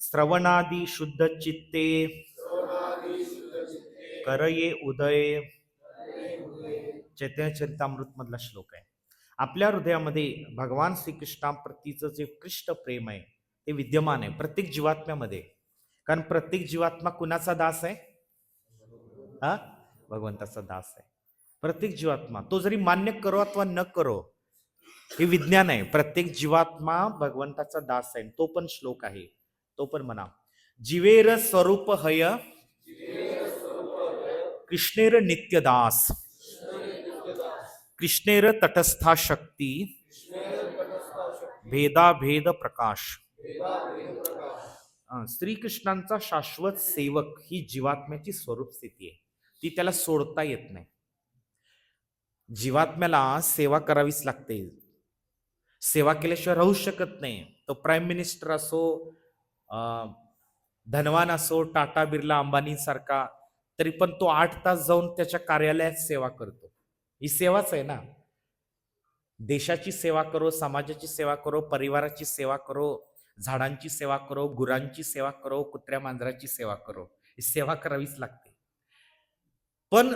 श्रवणादी शुद्ध चित्ते करये उदय. चैतन्य चरितामृत मधला श्लोक आहे. आपल्या हृदयामध्ये भगवान श्रीकृष्णाप्रतीचं जे कृष्ण प्रेम आहे ते विद्यमान आहे प्रत्येक जीवात्म्यामध्ये. कारण प्रत्येक जीवात्मा कुणाचा दास आहे? हा, भगवंताचा दास आहे. प्रत्येक जीवात्मा, तो जरी मान्य करो अथवा न करो, हे विज्ञान आहे. प्रत्येक जीवात्मा भगवंताचा दास आहे. तो पण श्लोक आहे, तो पण म्हणा. जीवेर स्वरूप हय कृष्णेर नित्यदास, कृष्णेर तटस्था शक्ती भेदा भेद प्रकाश. श्रीकृष्णांचा शाश्वत सेवक ही जीवात्म्याची स्वरूप स्थिती आहे. ती त्याला सोडता येत नाही. जीवात्म्याला सेवा करावीच लागते. सेवा केल्याशिवाय राहू शकत नाही. तो प्राईम मिनिस्टर असो, धनवान असो, टाटा बिर्ला अंबानी सारखा, तरी पण तो 8 तास जाऊन त्याच्या कार्यालयात सेवा करतो. ही सेवाच आहे ना. देशाची सेवा करो, समाजाची सेवा करो, परिवाराची सेवा करो, झाडांची सेवा करो, गुरांची सेवा करो, कुत्र्या मांजराची सेवा करो. ही सेवा करावीच लागते. पण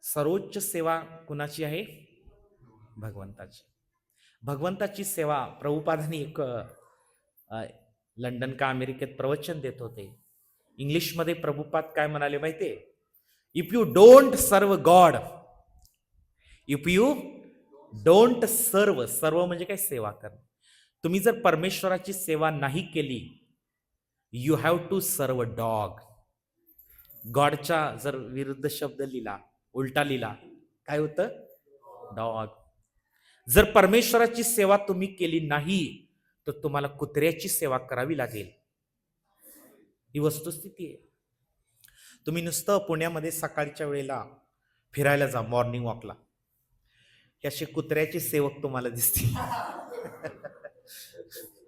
सर्वोच्च सेवा कुणाची आहे? भगवंताची. भगवंताची सेवा. प्रभुपादांनी एक लंडन का अमेरिकेत प्रवचन देत होते. इंग्लिशमध्ये प्रभुपाद काय म्हणाले माहितीये? इफ यू डोंट सर्व गॉड, इफ यू डोंट सर्व, सर्व म्हणजे काय? सेवा करणं. तुम्ही जर परमेश्वराची सेवा नाही केली, यू हॅव टू सर्व डॉग. गॉडच्या जर विरुद्ध शब्द लिहिला, उलटा लिहिला, काय होतं? डॉग. जर परमेश्वराची सेवा तुम्ही केली नाही तर तुम्हाला कुत्र्याची सेवा करावी लागेल. ही वस्तुस्थिती आहे. तुम्ही नुसतं पुण्यामध्ये सकाळच्या वेळेला फिरायला जा, मॉर्निंग वॉकला, हे असे कुत्र्याचे सेवक तुम्हाला दिसतील.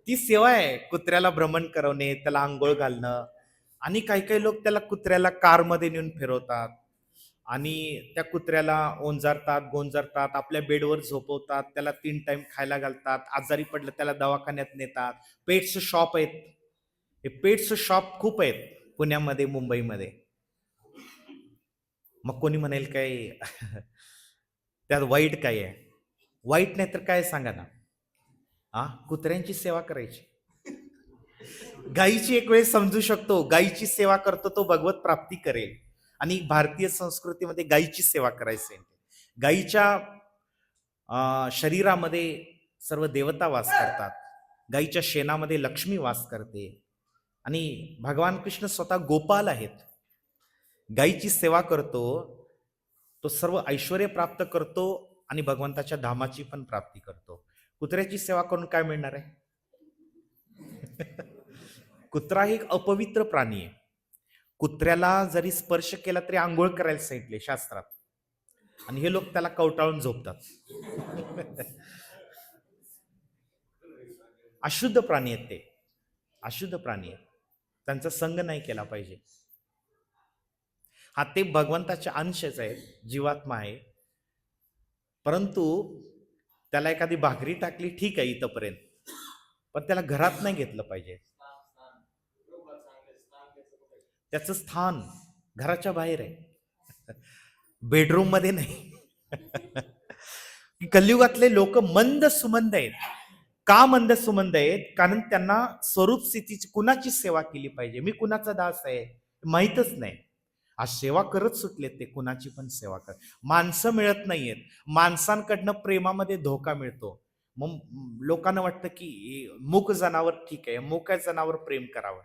ती सेवा आहे. कुत्र्याला भ्रमण करवणे, त्याला आंघोळ घालणं. आणि काही काही लोक त्याला कुत्र्याला कारमध्ये नेऊन फिरवतात आणि त्या कुत्र्याला ओंजारतात, गोंजारतात, आपल्या बेडवर झोपवतात, त्याला 3 टाइम खायला घालतात, आजारी पडलं त्याला दवाखान्यात नेतात. पेट्स शॉप आहेत. हे पेट्स शॉप खूप आहेत पुण्यामध्ये, मुंबईमध्ये. मग कोणी म्हणेल काय त्यात वाईट काय आहे? वाईट नाही तर काय सांगा ना. कुत्र्यांची सेवा करायची. गायीची एक वेळ समजू शकतो, गायीची सेवा करतो तो भगवत प्राप्ती करेल. आणि भारतीय संस्कृतीमध्ये गायीची सेवा करायची. गायीच्या शरीरामध्ये सर्व देवता वास करतात. गायीच्या शेणामध्ये लक्ष्मी वास करते. आणि भगवान कृष्ण स्वतः गोपाल आहेत. गायीची सेवा करतो तो सर्व ऐश्वर्य प्राप्त करतो आणि भगवंताच्या धामाची पण प्राप्ती करतो. कुत्र्याची सेवा करून काय मिळणार आहे? कुत्रा हे एक अपवित्र प्राणी आहे. कुत्र्याला जरी स्पर्श केला तरी आंघोळ करायला सांगितले शास्त्रात. आणि हे लोक त्याला कवटाळून झोपतात. अशुद्ध प्राणी आहेत ते. अशुद्ध प्राणी आहेत. त्यांचा संग नाही केला पाहिजे. ते भगवंताचे अंशच आहेत, जीवात्मा आहे. परंतु त्याला एखादी भाकरी टाकली ठीक आहे इथपर्यंत, पण त्याला घरात नाही घेतलं पाहिजे. त्याचं स्थान घराच्या बाहेर आहे, बेडरूम मध्ये नाही. कलियुगातले लोक मंद सुमंद आहेत. का मंद सुमंद आहेत? कारण त्यांना स्वरूप स्थितीची कुणाची सेवा केली पाहिजे, मी कुणाचा दास आहे माहीतच नाही. आज सेवा करत सुटलेत ते, कुणाची पण सेवा कर. माणसं मिळत नाहीयेत. माणसांकडनं प्रेमामध्ये धोका मिळतो. मग लोकांना वाटतं की मूक जनावर ठीक आहे, मोक्या जनावर प्रेम करावं.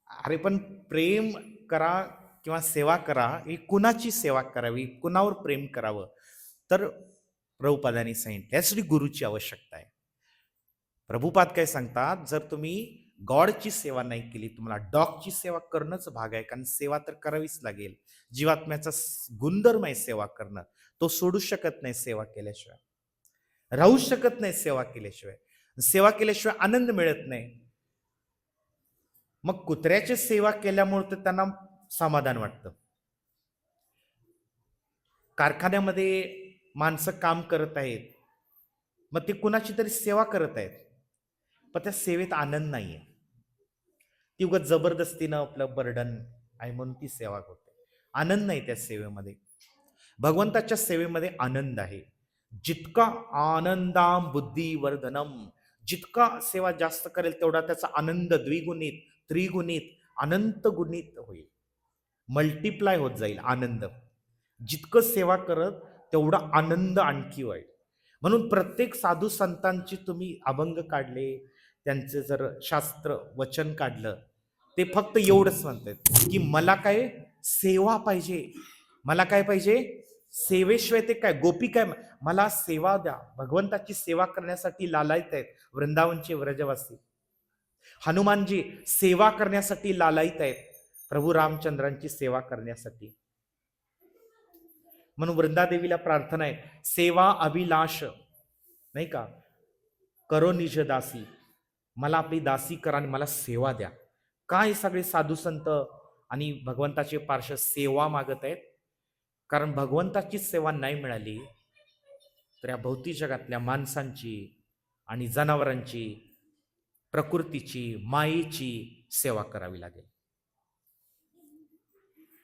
अरे पण प्रेम करा किंवा सेवा करा, ही कुणाची सेवा करावी, कुणावर प्रेम करावं? तर प्रभुपादांनी सांगितलं यासाठी गुरुची आवश्यकता आहे. प्रभुपाद काय सांगतात, जर तुम्ही गॉडची सेवा नाही केली, तुम्हाला डॉगची सेवा करणंच भाग आहे. कारण सेवा तर करावीच लागेल. जीवात्म्याचा गुणधर्म आहे सेवा करणं. तो सोडू शकत नाही सेवा केल्याशिवाय, राहू शकत नाही सेवा केल्याशिवाय. सेवा केल्याशिवाय आनंद मिळत नाही. मग कुत्र्याची सेवा केल्यामुळे तर त्यांना समाधान वाटतं. कारखान्यामध्ये माणसं काम करत आहेत, मग ते कुणाची तरी सेवा करत आहेत, पण त्या सेवेत आनंद नाहीये. ती उगाच जबरदस्तीनं आपलं बर्डन आहे म्हणून ती सेवा होते. आनंद नाही त्या सेवेमध्ये. भगवंताच्या सेवेमध्ये आनंद आहे. जितका आनंदाम बुद्धिवर्धनम, जितका सेवा जास्त करेल तेवढा त्याचा आनंद द्विगुणित, त्रिगुणित, अनंत गुणित होईल. मल्टिप्लाय होत जाईल आनंद. जितकं सेवा करत तेवढा आनंद आणखी होईल. म्हणून प्रत्येक साधू संतांची तुम्ही अभंग काढले, त्यांचे जर शास्त्र वचन काढलं, ते फक्त एवढंच म्हणतात की मला काय सेवा पाहिजे, मला काय पाहिजे, सेवेशिवाय ते काय गोपी काय, मला सेवा द्या. भगवंताची सेवा करण्यासाठी लालायत आहेत वृंदावनचे व्रजवासी. हनुमानजी सेवा करण्यासाठी लालायत आहेत, प्रभू रामचंद्रांची सेवा करण्यासाठी. म्हणून वृंदादेवीला प्रार्थना आहे, सेवा अभिलाष नाही का, करो निज दासी, मला आपली दासी करा आणि मला सेवा द्या. काय सगळे साधू संत आणि भगवंताचे पार्षद सेवा मागत आहेत? कारण भगवंताची सेवा नाही मिळाली तर या भौतिक जगातल्या माणसांची आणि जनावरांची, प्रकृतीची, मायेची सेवा करावी लागेल.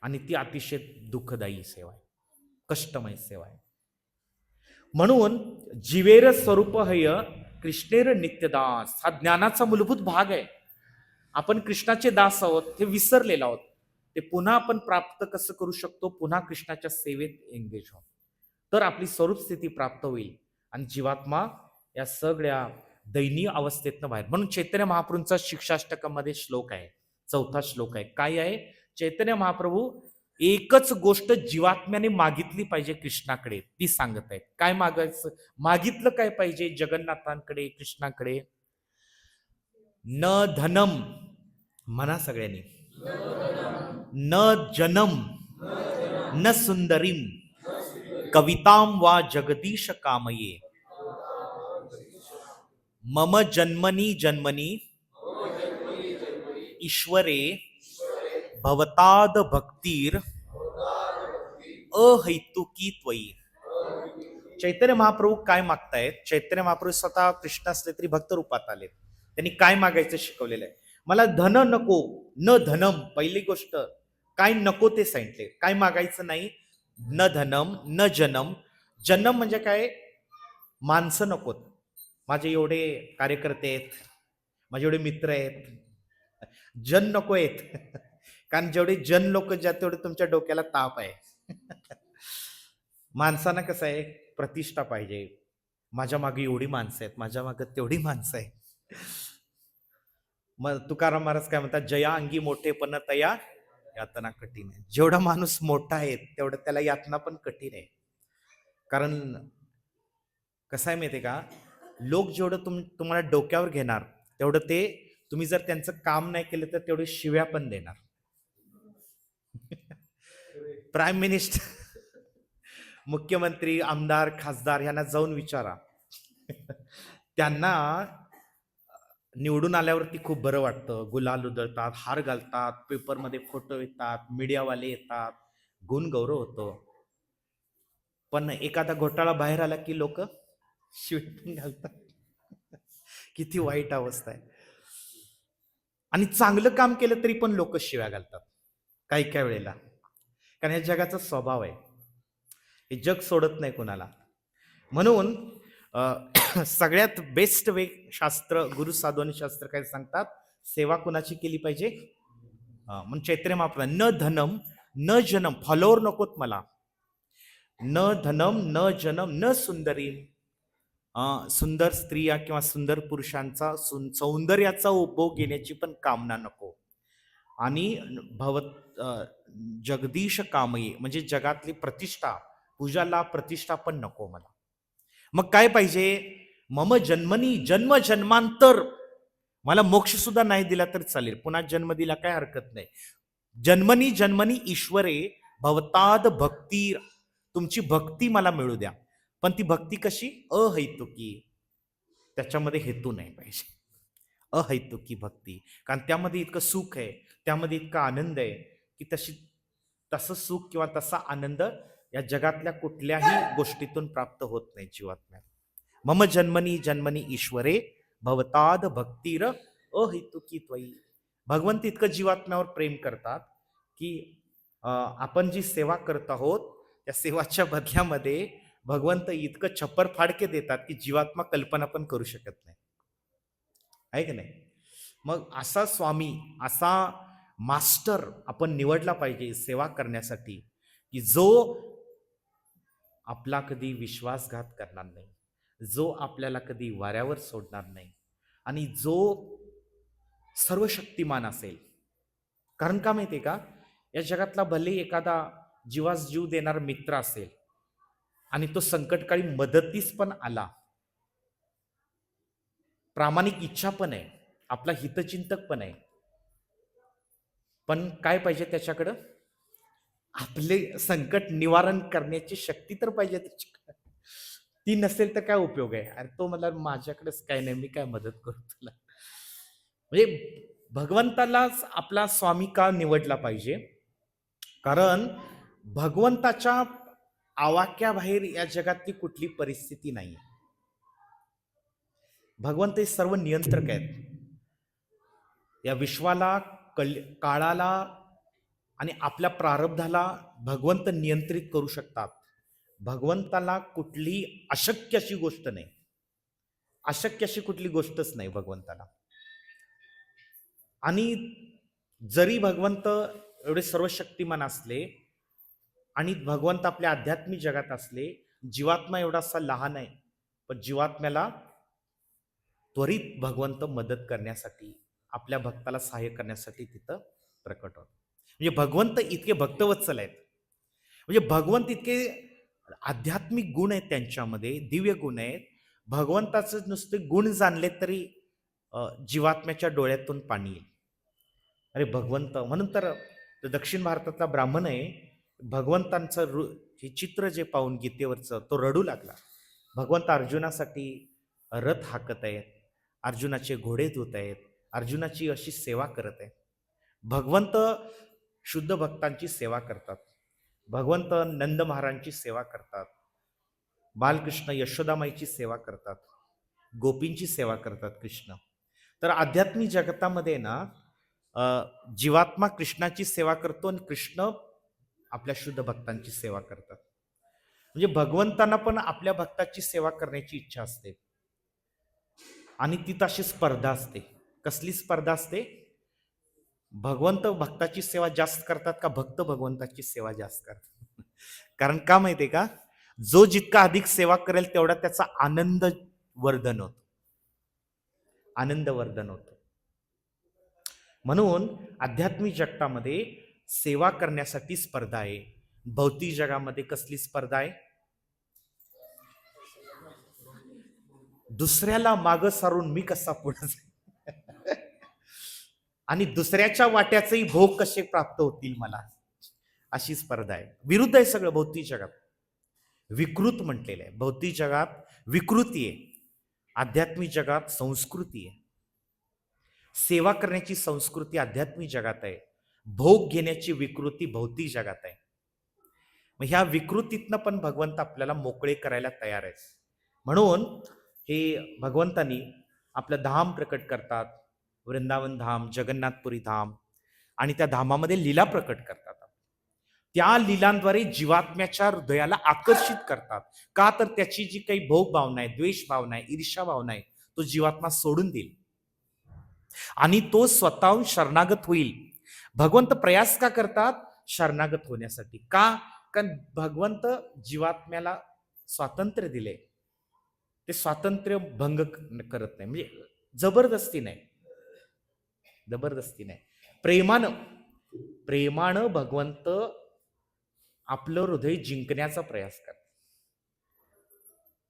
आणि ती अतिशय दुःखदायी सेवा आहे, कष्टमय सेवा आहे. म्हणून जीवेर स्वरूप हय कृष्णेर नित्यदास हा ज्ञानाचा मूलभूत भाग आहे. आपण कृष्णाचे दास आहोत हे विसरलेलो आहोत. ते पुन्हा आपण प्राप्त कसं करू शकतो? पुन्हा कृष्णाच्या सेवेत एंगेज होऊन, तर आपली स्वरूप स्थिती प्राप्त होईल आणि जीवात्मा या सगळ्या दैनीय अवस्थेतनं बाहेर. म्हणून चैतन्य महाप्रभूंचा शिक्षाष्टकामध्ये श्लोक आहे, 4था श्लोक आहे. काय आहे? चैतन्य महाप्रभू एकच गोष्ट जीवात्म्याने मागितली पाहिजे कृष्णाकडे, ती सांगत आहेत. काय मागायचं? मागितलं काय पाहिजे जगन्नाथांकडे, कृष्णाकडे? न धनम, म्हणा सगळ्यांनी, न जनम, न सुंदरीम, कविताम वा जगदीश कामये. मम जन्मनी जन्मनी ईश्वरे भवताद भक्तीर अहैतुकी त्वयी. चैतन्य महाप्रभू काय मागतायत? चैतन्य महाप्रभू स्वतः कृष्ण असले तरी भक्त रूपात आले. त्यांनी काय मागायचं शिकवलेलं आहे. मला धन नको, न धनम. पहिली गोष्ट काय नको ते सांगितले. काय मागायचं नाही. न धनम न जनम. जन्म म्हणजे काय? माणसं नकोत. माझे एवढे कार्यकर्ते आहेत, माझे एवढे मित्र आहेत, जन नको आहेत. कारण जेवढे जन लोक ज्या तेवढे तुमच्या डोक्याला ताप आहे. माणसांना कसं आहे, प्रतिष्ठा पाहिजे. माझ्या मागे एवढी माणसं आहेत, माझ्या मागे तेवढी माणसं आहेत. मग तुकाराम महाराज काय म्हणतात, जया अंगी मोठेपण तया यातना कठीण आहे. जेवढा माणूस मोठा आहे तेवढं त्याला यातना पण कठीण आहे. कारण कसं आहे माहितीये का, लोक जेवढं तुम्हाला डोक्यावर घेणार तेवढं ते, तुम्ही जर त्यांचं काम नाही केलं तर तेवढे शिव्या पण देणार. प्राईम मिनिस्टर, मुख्यमंत्री, आमदार, खासदार यांना जाऊन विचारा. त्यांना निवडून आल्यावरती खूप बरं वाटतं. गुलाल उधळतात, हार घालतात, पेपरमध्ये फोटो येतात, मीडियावाले येतात, गुण गौरव होतो. पण एखादा घोटाळा बाहेर आला की लोक शिव्या घालतात. किती वाईट अवस्था आहे. आणि चांगलं काम केलं तरी पण लोक शिव्या घालतात काही काही वेळेला. कारण या जगाचा स्वभाव आहे. हे जग सोडत नाही कोणाला. म्हणून सगळ्यात बेस्ट वे शास्त्र, गुरु साधवानी शास्त्र काय सांगतात, सेवा कुणाची केली पाहिजे. म्हणून चैतन्य महाप्रभू, न धनम न जनम. फॉलोअर नकोत मला. न धनम न जनम न सुंदरी. सुंदर स्त्रिया किंवा सुंदर पुरुषांचा सौंदर्याचा उपभोग घेण्याची पण कामना नको. आणि जगदीश कामये म्हणजे जगातली प्रतिष्ठा, पूजाला प्रतिष्ठा पण नको मला. मग काय पाहिजे? मम जन्मनी जन्म जन्मांतर. मला मोक्ष सुद्धा नाही दिला तर चालेल, पुन्हा जन्म दिला काय हरकत नाही. जन्मनी जन्मनी ईश्वरे भवताद भक्ती. तुमची भक्ती मला मिळू द्या. पण ती भक्ती कशी? अहैतुकी. त्याच्यामध्ये हेतू नाही पाहिजे. अहैतुकी भक्ती. कारण त्यामध्ये इतकं सुख आहे, त्यामध्ये इतका आनंद आहे की तसं सुख किंवा तसा आनंद या जगातल्या कुठल्याही गोष्टीतून प्राप्त होत नाही जीवात्म्याला. मम जन्मनी जन्मनी ईश्वरे भवताद भक्तीर अहैतुकी त्वयी. भगवंत इतकं जीवात्म्यावर प्रेम करतात की आपण जी सेवा करत आहोत त्या सेवाच्या बदल्यामध्ये भगवंत इतकं छप्पर फाडके देतात की जीवात्मा कल्पना पण करू शकत नाही. आहे की नाही? मग असा स्वामी, असा मास्टर आपण निवडला पाहिजे सेवा करण्यासाठी, की जो आपला कधी विश्वासघात करणार नाही, जो आपल्याला कधी वाऱ्यावर सोडणार नाही, आणि जो सर्वशक्तिमान असेल. कारण का माहितीये का, या जगातला भले एखादा जीवास जीव देणारा मित्र असेल आणि तो संकटकाळी मदतीस पण आला, प्रामाणिक इच्छा पण आहे, आपला हितचिंतक पण आहे, पण काय पाहिजे त्याच्याकडं? आपले संकट निवारण करण्याची शक्ती तर पाहिजे त्याच्याकडे. ती नसेल तर काय उपयोग आहे? अरे तो मला माझ्याकडेच काय नाही, मी काय मदत करू तुला? म्हणजे भगवंतालाच आपला स्वामी का निवडला पाहिजे? कारण भगवंताच्या आवाक्याबाहेर या जगातली कुठली परिस्थिती नाही. भगवंत हे सर्व नियंत्रक आहेत. या विश्वाला, काळाला आणि आपल्या प्रारब्धाला भगवंत नियंत्रित करू शकतात. भगवंताला कुठली अशक्य अशी गोष्ट नाही. अशक्य अशी कुठली गोष्टच नाही भगवंताला. आणि जरी भगवंत एवढे सर्वशक्तिमान असले आणि भगवंत आपल्या आध्यात्मिक जगात असले, जीवात्मा एवढासा लहान आहे, पण जीवात्म्याला त्वरित भगवंत मदत करण्यासाठी, आपल्या भक्ताला सहाय्य करण्यासाठी तिथं प्रकट होत. म्हणजे भगवंत इतके भक्तवत्सल आहेत. म्हणजे भगवंत इतके आध्यात्मिक गुण आहेत त्यांच्यामध्ये, दिव्य गुण आहेत. भगवंताचे नुसते गुण जाणले तरी जीवात्म्याच्या डोळ्यातून पाणी येईल. अरे भगवंत, म्हणून तर दक्षिण भारतातला ब्राह्मण आहे, भगवंतांचं हे चित्र जे पाहून गीतेवरचं तो रडू लागला. भगवंत अर्जुनासाठी रथ हाकत आहेत, अर्जुनाचे घोडे धुत आहेत, अर्जुनाची अशी सेवा करत आहे. भगवंत शुद्ध भक्तांची सेवा करतात. भगवंत नंद महाराजांची सेवा करतात. बालकृष्ण यशोदामाईची सेवा करतात. गोपींची सेवा करतात कृष्ण. तर आध्यात्मिक जगतामध्ये ना जीवात्मा कृष्णाची सेवा करतो आणि कृष्ण आपल्या शुद्ध भक्तांची सेवा करतात. म्हणजे भगवंतांना पण आपल्या भक्ताची सेवा करण्याची इच्छा असते आणि ती तशी स्पर्धा असते. कसली स्पर्धा असते? भगवंत भक्ताची सेवा जास्त करतात का भक्त भगवंताची सेवा जास्त करतात? कारण का माहितीये का, जो जितका अधिक सेवा करेल तेवढा त्याचा आनंद वर्धन होतो. आनंद वर्धन होतो. म्हणून आध्यात्मिक जगतामध्ये सेवा करण्यासाठी स्पर्धा आहे. भौतिक जगामध्ये कसली स्पर्धा आहे? दुसऱ्याला मागं सारून मी कसा पुढे जाईन आणि दुसऱ्याच्या वाट्याचेही भोग कसे प्राप्त होतील मला, अशी स्पर्धा आहे. विरुद्ध आहे सगळं भौतिक जगात. विकृत म्हटलेलं आहे. भौतिक जगात विकृती आहे, आध्यात्मिक जगात संस्कृती आहे. सेवा करण्याची संस्कृती आध्यात्मिक जगात आहे, भोग घेण्याची विकृती भौतिक जगात आहे. मग ह्या विकृतीतनं पण भगवंत आपल्याला मोकळे करायला तयार आहे. म्हणून हे भगवंतांनी आपलं धाम प्रकट करतात, वृंदावन धाम, जगन्नाथपुरी धाम, आणि त्या धामामध्ये लीला प्रकट करतात. त्या लीलांद्वारे जीवात्म्याच्या हृदयाला आकर्षित करतात. का तर त्याची जी काही भोग भावना आहे, द्वेष भावना आहे, ईर्ष्या भावना आहे, तो जीवात्मा सोडून देईल आणि तो स्वतःहून शरणागत होईल. भगवंत प्रयास का करतात? शरणागत होण्यासाठी. का? कारण भगवंत जीवात्म्याला स्वातंत्र्य दिले. ते स्वातंत्र्य भंग करत नाही, म्हणजे जबरदस्ती नाही, जबरदस्ती नाही. प्रेमानं भगवंत आपलं हृदय जिंकण्याचा प्रयास करतात,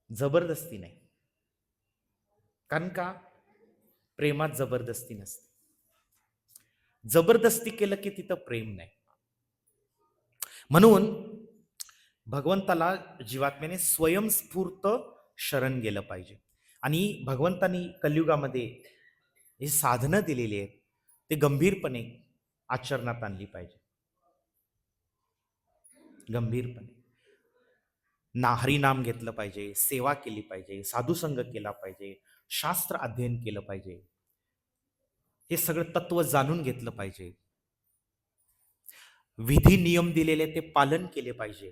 जबरदस्ती नाही. कारण का? प्रेमात जबरदस्ती नसते. जबरदस्ती केलं की तिथं प्रेम नाही. म्हणून भगवंताला जीवात्म्याने स्वयंस्फूर्त शरण गेलं पाहिजे. आणि भगवंतांनी कलियुगामध्ये हे साधनं दिलेली आहेत, ते गंभीरपणे आचरणात आणली पाहिजे. गंभीरपणे हरिनाम घेतलं पाहिजे, सेवा केली पाहिजे, साधुसंग केला पाहिजे, शास्त्र अध्ययन केलं पाहिजे, हे सगळं तत्व जाणून घेतलं पाहिजे. विधी नियम दिलेले ते पालन केले पाहिजे.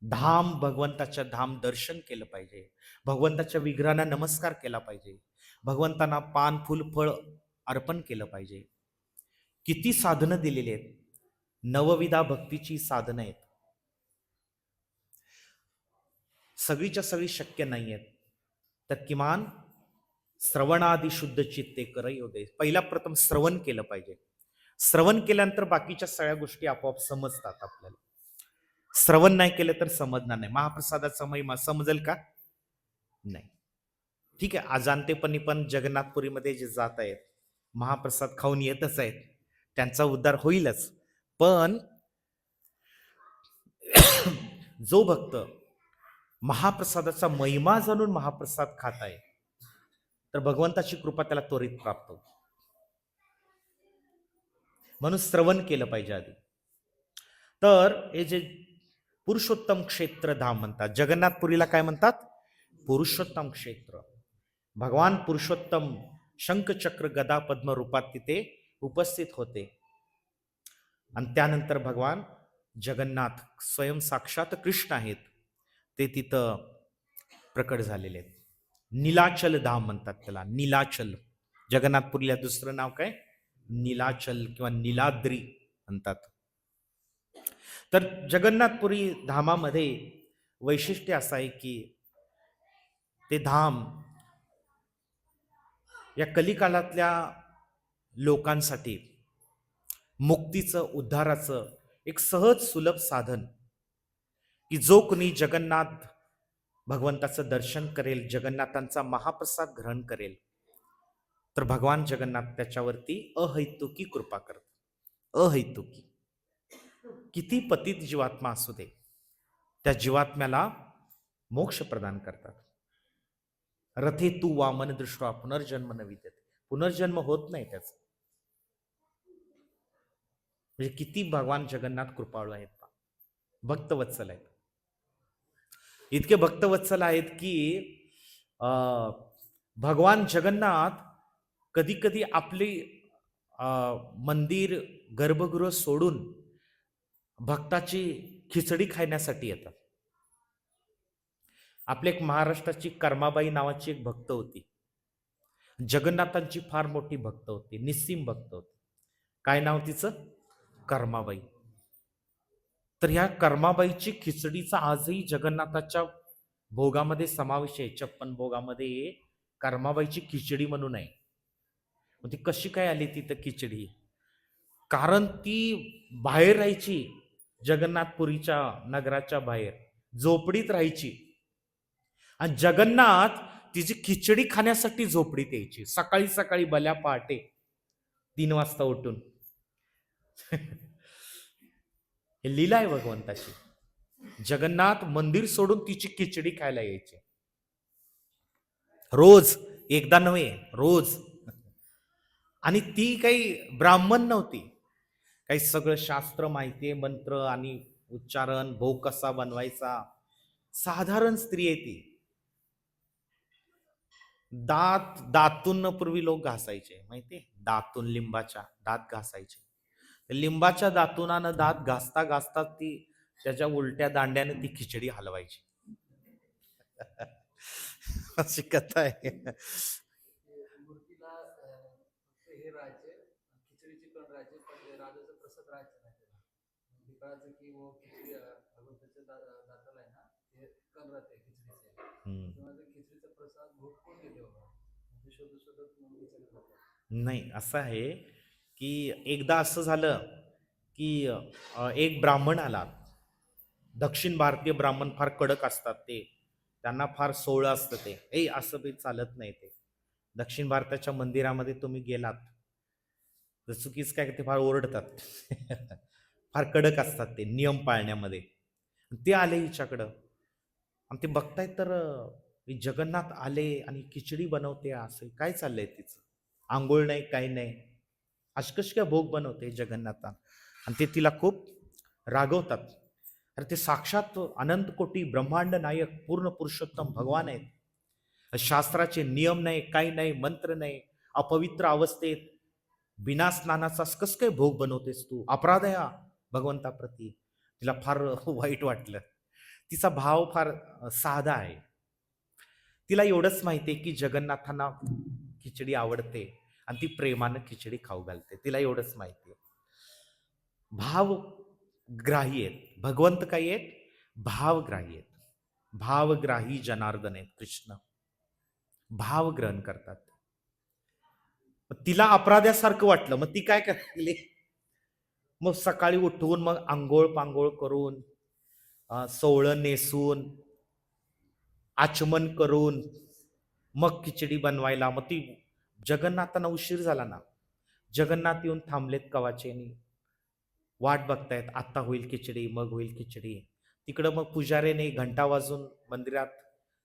धाम, भगवंताच्या धाम दर्शन केलं पाहिजे. भगवंताच्या विग्रहांना नमस्कार केला पाहिजे. भगवंतांना पान फुल फळ अर्पण केलं पाहिजे. किती साधनं दिलेली आहेत, नवविधा भक्तीची साधनं आहेत. सगळीच्या सगळी शक्य नाही आहेत, तर किमान श्रवणादी शुद्ध चित्ते करयोदय. पहिला प्रथम श्रवण केलं पाहिजे. श्रवण केल्यानंतर बाकीच्या सगळ्या गोष्टी आपोआप समजतात आपल्याला. श्रवण नाही केलं तर समजणार नाही. महाप्रसादाचा महिमा समजेल का? नाही. ठीक आहे, अजाणतेपणी पण जगन्नाथपुरीमध्ये जे जात आहेत, महाप्रसाद खाऊन येतच आहेत, त्यांचा उद्धार होईलच. पण जो भक्त महाप्रसादाचा महिमा जाणून महाप्रसाद खात आहे, तर भगवंताची कृपा त्याला त्वरित प्राप्त होते. म्हणून श्रवण केलं पाहिजे आधी. तर हे जे पुरुषोत्तम क्षेत्र धाम म्हणतात, जगन्नाथपुरीला काय म्हणतात? पुरुषोत्तम क्षेत्र. भगवान पुरुषोत्तम शंख चक्र गदा पद्म रूपात तिथे उपस्थित होते. आणि त्यानंतर भगवान जगन्नाथ स्वयं साक्षात कृष्ण आहेत, ते तिथं प्रकट झालेले आहेत. नीलाचल धाम म्हणतात त्याला, नीलाचल. जगन्नाथपुरीला दुसरं नाव काय? नीलाचल किंवा नीलाद्री म्हणतात. तर जगन्नाथपुरी धामामध्ये वैशिष्ट्य असं आहे की ते धाम या कलिकालातल्या लोकांसाठी मुक्तीचं, उद्धाराचं एक सहज सुलभ साधन, की जो कोणी जगन्नाथ भगवंताचं दर्शन करेल, जगन्नाथांचा महाप्रसाद ग्रहण करेल, तर भगवान जगन्नाथ त्याच्यावरती अहैतुकी कृपा करतात. अहैतुकी. किती पतित जीवात्मा असू दे, त्या जीवात्म्याला मोक्ष प्रदान करतात. रथे तू वामन दृष्टा पुनर्जन्म न विद्यते. पुनर्जन्म होत नाही त्याचा. म्हणजे किती भगवान जगन्नाथ कृपाळू आहेत, भक्तवत्सल आहेत. इतके भक्तवत्सल आहेत की भगवान जगन्नाथ कधी कधी आपले मंदिर गर्भगृह सोडून भक्ताची खिचडी खाण्यासाठी येतात. आपल्या एक महाराष्ट्राची कर्माबाई नावाची एक भक्त होती. जगन्नाथांची फार मोठी भक्त होती, निस्सीम भक्त होती. काय नाव तिचं? कर्माबाई. तर ह्या कर्माबाईची खिचडीचा आजही जगन्नाथाच्या भोगामध्ये समावेश आहे. 56 भोगामध्ये कर्माबाईची खिचडी म्हणून आहे. मग ती कशी काय आली तिथं खिचडी? कारण ती बाहेर राहायची, जगन्नाथपुरीच्या नगराच्या बाहेर झोपडीत राहायची. आणि जगन्नाथ तिची खिचडी खाण्यासाठी झोपडीत यायची. सकाळी सकाळी भल्या पहाटे 3 वाजता उठून. हे लीला आहे भगवंताची. जगन्नाथ मंदिर सोडून तिची खिचडी खायला यायचे. रोज, एकदा नव्हे, रोज. आणि ती काही ब्राह्मण नव्हती. काही सगळं शास्त्र माहितीये, मंत्र आणि उच्चारण, भोग कसा बनवायचा. साधारण स्त्री आहे ती. दातून पूर्वी लोक घासायचे, माहितीये, दातून लिंबाच्या दात घासायचे. लिंबाच्या दातुनानं दात घासता घासता ती त्याच्या उलट्या दांड्याने ती खिचडी हलवायची. अशी कथा आहे. मूर्तीला हे राहायचे, खिचडीची कण राहायचे, पण राजाचा प्रसाद राहायचा नाही. कळायचं की वो खिचडी भगवंताच्या दाताला आहे ना, हे कण राहते खिचडीचे. खिचडीचा प्रसाद भोग कोण घेते बाबा, शोधत शोधत. नाही, असं आहे की एकदा असं झालं की एक ब्राह्मण आला. दक्षिण भारतीय ब्राह्मण फार कडक असतात. त्यांना फार सोळं असतं. ते असं बी चालत नाही. ते दक्षिण भारताच्या मंदिरामध्ये तुम्ही गेलात तर चुकीच काय, ते फार ओरडतात. फार कडक असतात ते नियम पाळण्यामध्ये. ते आले हिच्याकडं आणि ते बघतायत तर जगन्नाथ आले आणि खिचडी बनवते. असं काय चाललंय तिचं? आंघोळ नाही, काही नाही, अशी कशी काय भोग बनवते जगन्नाथा? आणि ते तिला खूप रागवतात. अरे ते साक्षात अनंत कोटी ब्रह्मांड नायक पूर्ण पुरुषोत्तम भगवान आहेत. शास्त्राचे नियम नाही, काही नाही, मंत्र नाही. अपवित्र अवस्थेत बिना स्नानाचा कसं काय भोग बनवतेस तू? अपराध आहे भगवंताप्रती. तिला फार वाईट वाटलं. तिचा भाव फार साधा आहे. तिला एवढंच माहिती आहे की जगन्नाथांना खिचडी आवडते आणि ती प्रेमानं खिचडी खाऊ घालते. तिला एवढंच माहिती आहे. भावग्राही आहेत भगवंत. काय आहेत? भावग्राही आहेत. भावग्राही जनार्दन आहेत कृष्ण. भाव ग्रहण करतात. तिला अपराध्यासारखं वाटलं. मग ती काय करायली? मग सकाळी उठवून मग आंघोळ पांघोळ करून, सोवळं नेसून, आचमन करून मग खिचडी बनवायला. मग ती जगन्नाथांना उशीर झाला ना, जगन्नाथ येऊन थांबलेत कवाचेनी, वाट बघतायत. आत्ता होईल खिचडी, मग होईल खिचडी. तिकडं मग पुजाऱ्याने घंटा वाजून मंदिरात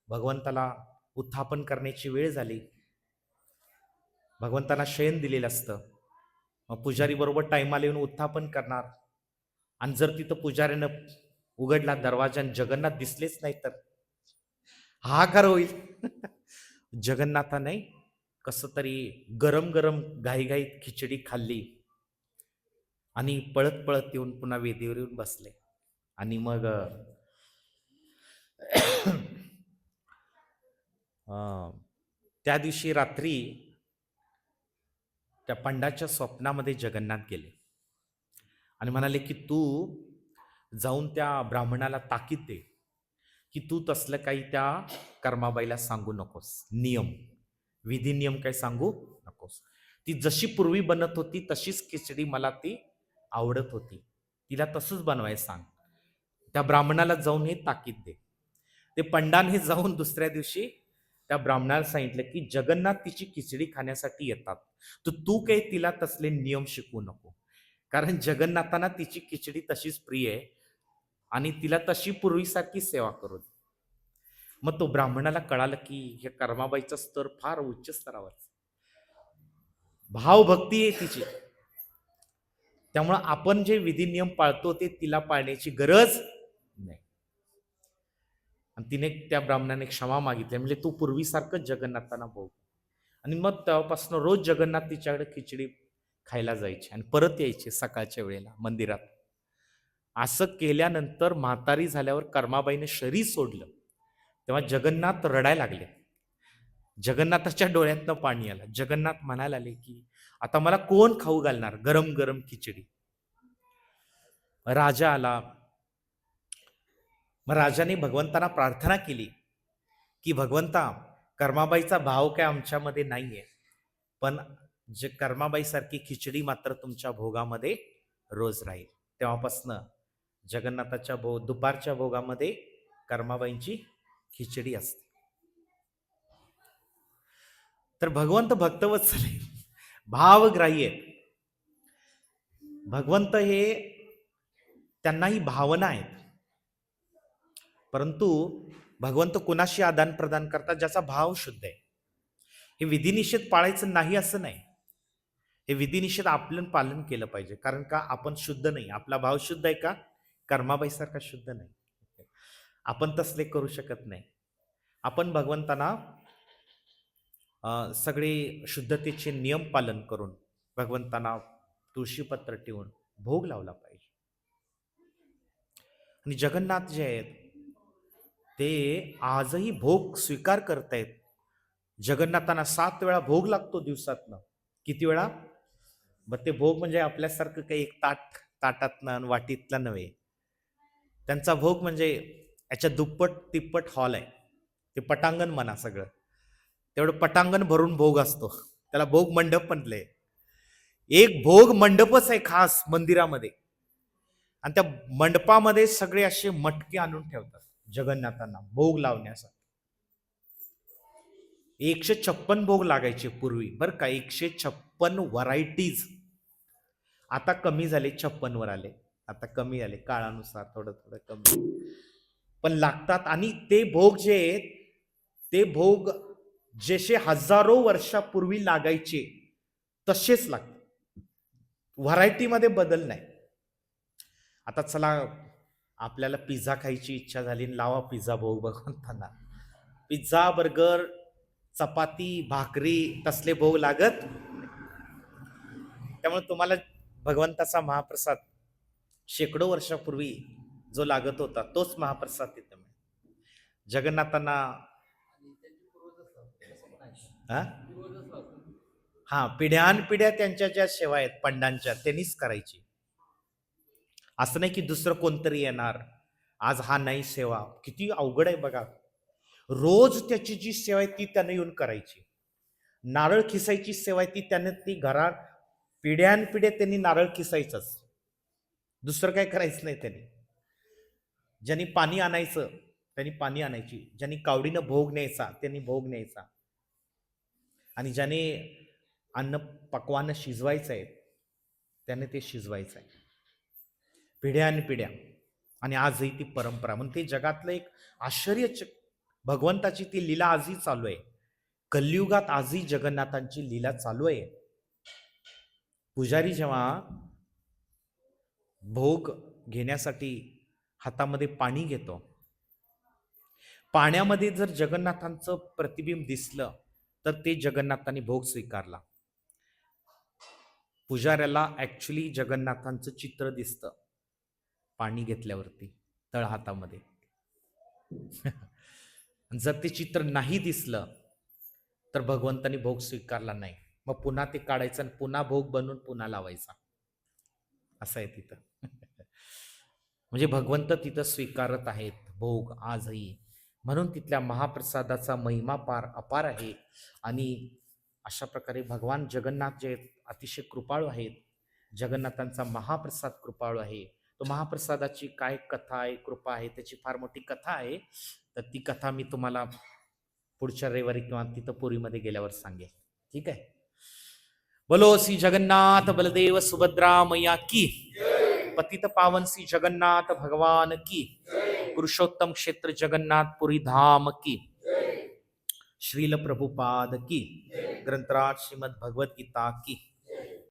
भगवंताला उत्थापन करण्याची वेळ झाली. भगवंतांना शयन दिलेलं असतं. मग पुजारी बरोबर टाइमाला येऊन उत्थापन करणार. आणि जर तिथं पुजाऱ्यानं उघडला दरवाजा आणि जगन्नाथ दिसलेच नाही तर हाहाकार होईल. जगन्नाथा नाही, कसं तरी गरम गरम घाईघाईत खिचडी खाल्ली आणि पळत पळत येऊन पुन्हा वेदीवर येऊन बसले. आणि मग त्या दिवशी रात्री त्या पंडाच्या स्वप्नामध्ये जगन्नाथ गेले आणि म्हणाले की तू जाऊन त्या ब्राह्मणाला ताकीद दे की तू तसलं काही त्या कर्माबाईला सांगू नकोस. नियम, विधी नियम काही सांगू नकोस. ती जशी पूर्वी बनत होती तशीच खिचडी मला ती आवडत होती, तिला तसंच बनवायला सांग. त्या ब्राह्मणाला जाऊन हे ताकीद दे. ते पंडाने जाऊन दुसऱ्या दिवशी त्या ब्राह्मणाला सांगितलं की जगन्नाथ तिची खिचडी खाण्यासाठी येतात, तर तू काही तिला तसले नियम शिकवू नको. कारण जगन्नाथांना तिची खिचडी तशीच प्रिय आहे आणि तिला तशी पूर्वीसारखी सेवा करू दे. मग तो ब्राह्मणाला कळालं की हे कर्माबाईचा स्तर फार उच्च स्तरावरचा, भावभक्ती आहे तिची, त्यामुळं आपण जे विधी नियम पाळतो ते तिला पाळण्याची गरज नाही. आणि तिने त्या ब्राह्मणाने क्षमा मागितली, म्हणजे तू पूर्वीसारखंच जगन्नाथांना भोग. आणि मग तेव्हापासून रोज जगन्नाथ तिच्याकडे खिचडी खायला जायचे आणि परत यायचे सकाळच्या वेळेला मंदिरात. असं केल्यानंतर म्हातारी झाल्यावर कर्माबाईने शरीर सोडलं, तेव्हा जगन्नाथ रडायला लागले. जगन्नाथाच्या डोळ्यातनं पाणी आलं. जगन्नाथ म्हणायला आले की आता मला कोण खाऊ घालणार गरम गरम खिचडी. राजा आला. मग राजाने भगवंतांना प्रार्थना केली की भगवंता, कर्माबाईचा भाव काय आमच्यामध्ये नाहीये, पण जे कर्माबाईसारखी खिचडी मात्र तुमच्या भोगामध्ये रोज राहील. तेव्हापासनं जगन्नाथाच्या दुपारच्या भोगामध्ये कर्माबाईंची खिचडी असते. तर भगवंत भक्तवत्सल आहे, भावग्राही आहेत. भगवंत हे त्यांनाही भावना आहेत, परंतु भगवंत कुणाशी आदान प्रदान करतात ज्याचा भाव शुद्ध आहे. हे विधिनिषेध पाळायचं नाही असं नाही, हे विधिनिषेध आपलं पालन केलं पाहिजे. कारण का आपण शुद्ध नाही, आपला भाव शुद्ध आहे का? कर्माबाईसारखा शुद्ध नाही. आपण तसले करू शकत नाही. आपण भगवंतांना सगळे शुद्धतेचे नियम पालन करून भगवंतांना तुळशीपत्र ठेवून भोग लावला पाहिजे. आणि जगन्नाथ जे आहेत ते आजही भोग स्वीकार करतायत. जगन्नाथांना 7 वेळा भोग लागतो दिवसातनं. किती वेळा? मग ते भोग म्हणजे आपल्यासारखं काही एक ताटातनं वाटीतला नव्हे. त्यांचा भोग म्हणजे याच्या दुप्पट तिप्पट हॉल आहे. ते पटांगण म्हणा, सगळं तेवढं पटांगण भरून भोग असतो. त्याला भोग मंडप म्हटलंय. एक भोग मंडपच आहे खास मंदिरामध्ये, आणि त्या मंडपामध्ये सगळे असे मटके आणून ठेवतात जगन्नाथांना भोग लावण्यासाठी. 156 भोग लागायचे पूर्वी बरं का, 156 व्हरायटीज. आता कमी झाले, 56 वर आले. आता कमी आले काळानुसार, थोडं थोडं कमी, पण लागतात. आणि ते भोग जे आहेत ते भोग जसे हजारो वर्षापूर्वी लागायचे तसेच लागतात, व्हरायटीमध्ये बदल नाही. आता चला आपल्याला पिझ्झा खायची इच्छा झाली, लावा पिझ्झा भोग भगवंतांना. पिझ्झा, बर्गर, चपाती, भाकरी तसले भोग लागत. त्यामुळे तुम्हाला भगवंताचा महाप्रसाद शेकडो वर्षापूर्वी जो लागत होता तोच महाप्रसाद तिथं मिळेल. जगन्नाथांना आणि त्यांची पूर्वजच लावतात, असं पण आहे. पूर्वजच लावतात. पिढ्यानपिढ्या त्यांच्या ज्या सेवा आहेत पंडांच्या त्यांनीच करायची. असं नाही की दुसरं कोणतरी येणार, आज हा नाही सेवा. किती अवघड आहे बघा. रोज त्याची जी सेवा आहे ती त्यानं येऊन करायची. नारळ खिसायची सेवा आहे ती त्यानं, ती घरात पिढ्यानपिढ्या त्यांनी नारळ खिसायचंच, दुसरं काय करायचं नाही त्यांनी. ज्यांनी पाणी आणायचं त्यांनी पाणी आणायची, ज्यांनी कावडीनं भोग न्यायचा त्यांनी भोग न्यायचा, आणि ज्याने अन्न पक्वानं शिजवायचं आहे त्याने ते शिजवायचं आहे पिढ्यानपिढ्या. आणि आजही ती परंपरा. म्हणून ते जगातलं एक आश्चर्य, भगवंताची ती लीला आजही चालू आहे. कलियुगात आजही जगन्नाथांची लीला चालू आहे. पुजारी जेव्हा भोग घेण्यासाठी हातामध्ये पाणी घेतो, पाण्यामध्ये जर जगन्नाथांचं प्रतिबिंब दिसलं तर ते जगन्नाथांनी भोग स्वीकारला. पुजाऱ्याला ऍक्च्युली जगन्नाथांचं चित्र दिसतं पाणी घेतल्यावरती तळ हातामध्ये. जर ते चित्र नाही दिसलं तर भगवंतांनी भोग स्वीकारला नाही. मग पुन्हा ते काढायचं आणि पुन्हा भोग बनवून पुन्हा लावायचा, असं आहे तिथं. म्हणजे भगवंत तिथं स्वीकारत आहेत भोग आजही. म्हणून तिथल्या महाप्रसादाचा महिमा अपार आहे. आणि अशा प्रकारे भगवान जगन्नाथ जे अतिशय कृपाळू आहेत, जगन्नाथांचा महाप्रसाद कृपाळू आहे. तो महाप्रसादाची काय कथा आहे, कृपा आहे, त्याची फार मोठी कथा आहे. तर ती कथा मी तुम्हाला पुढच्या रविवारी किंवा तिथं पुरीमध्ये गेल्यावर सांगेल. ठीक आहे. बोलो श्री जगन्नाथ बलदेव सुभद्रा मैया की, पतित पावन श्री जगन्नाथ भगवान की. पुरुषोत्तम क्षेत्र जगन्नाथपुरी धाम की, श्रील प्रभुपाद की, ग्रंथराज श्रीमद् भगवत गीता की.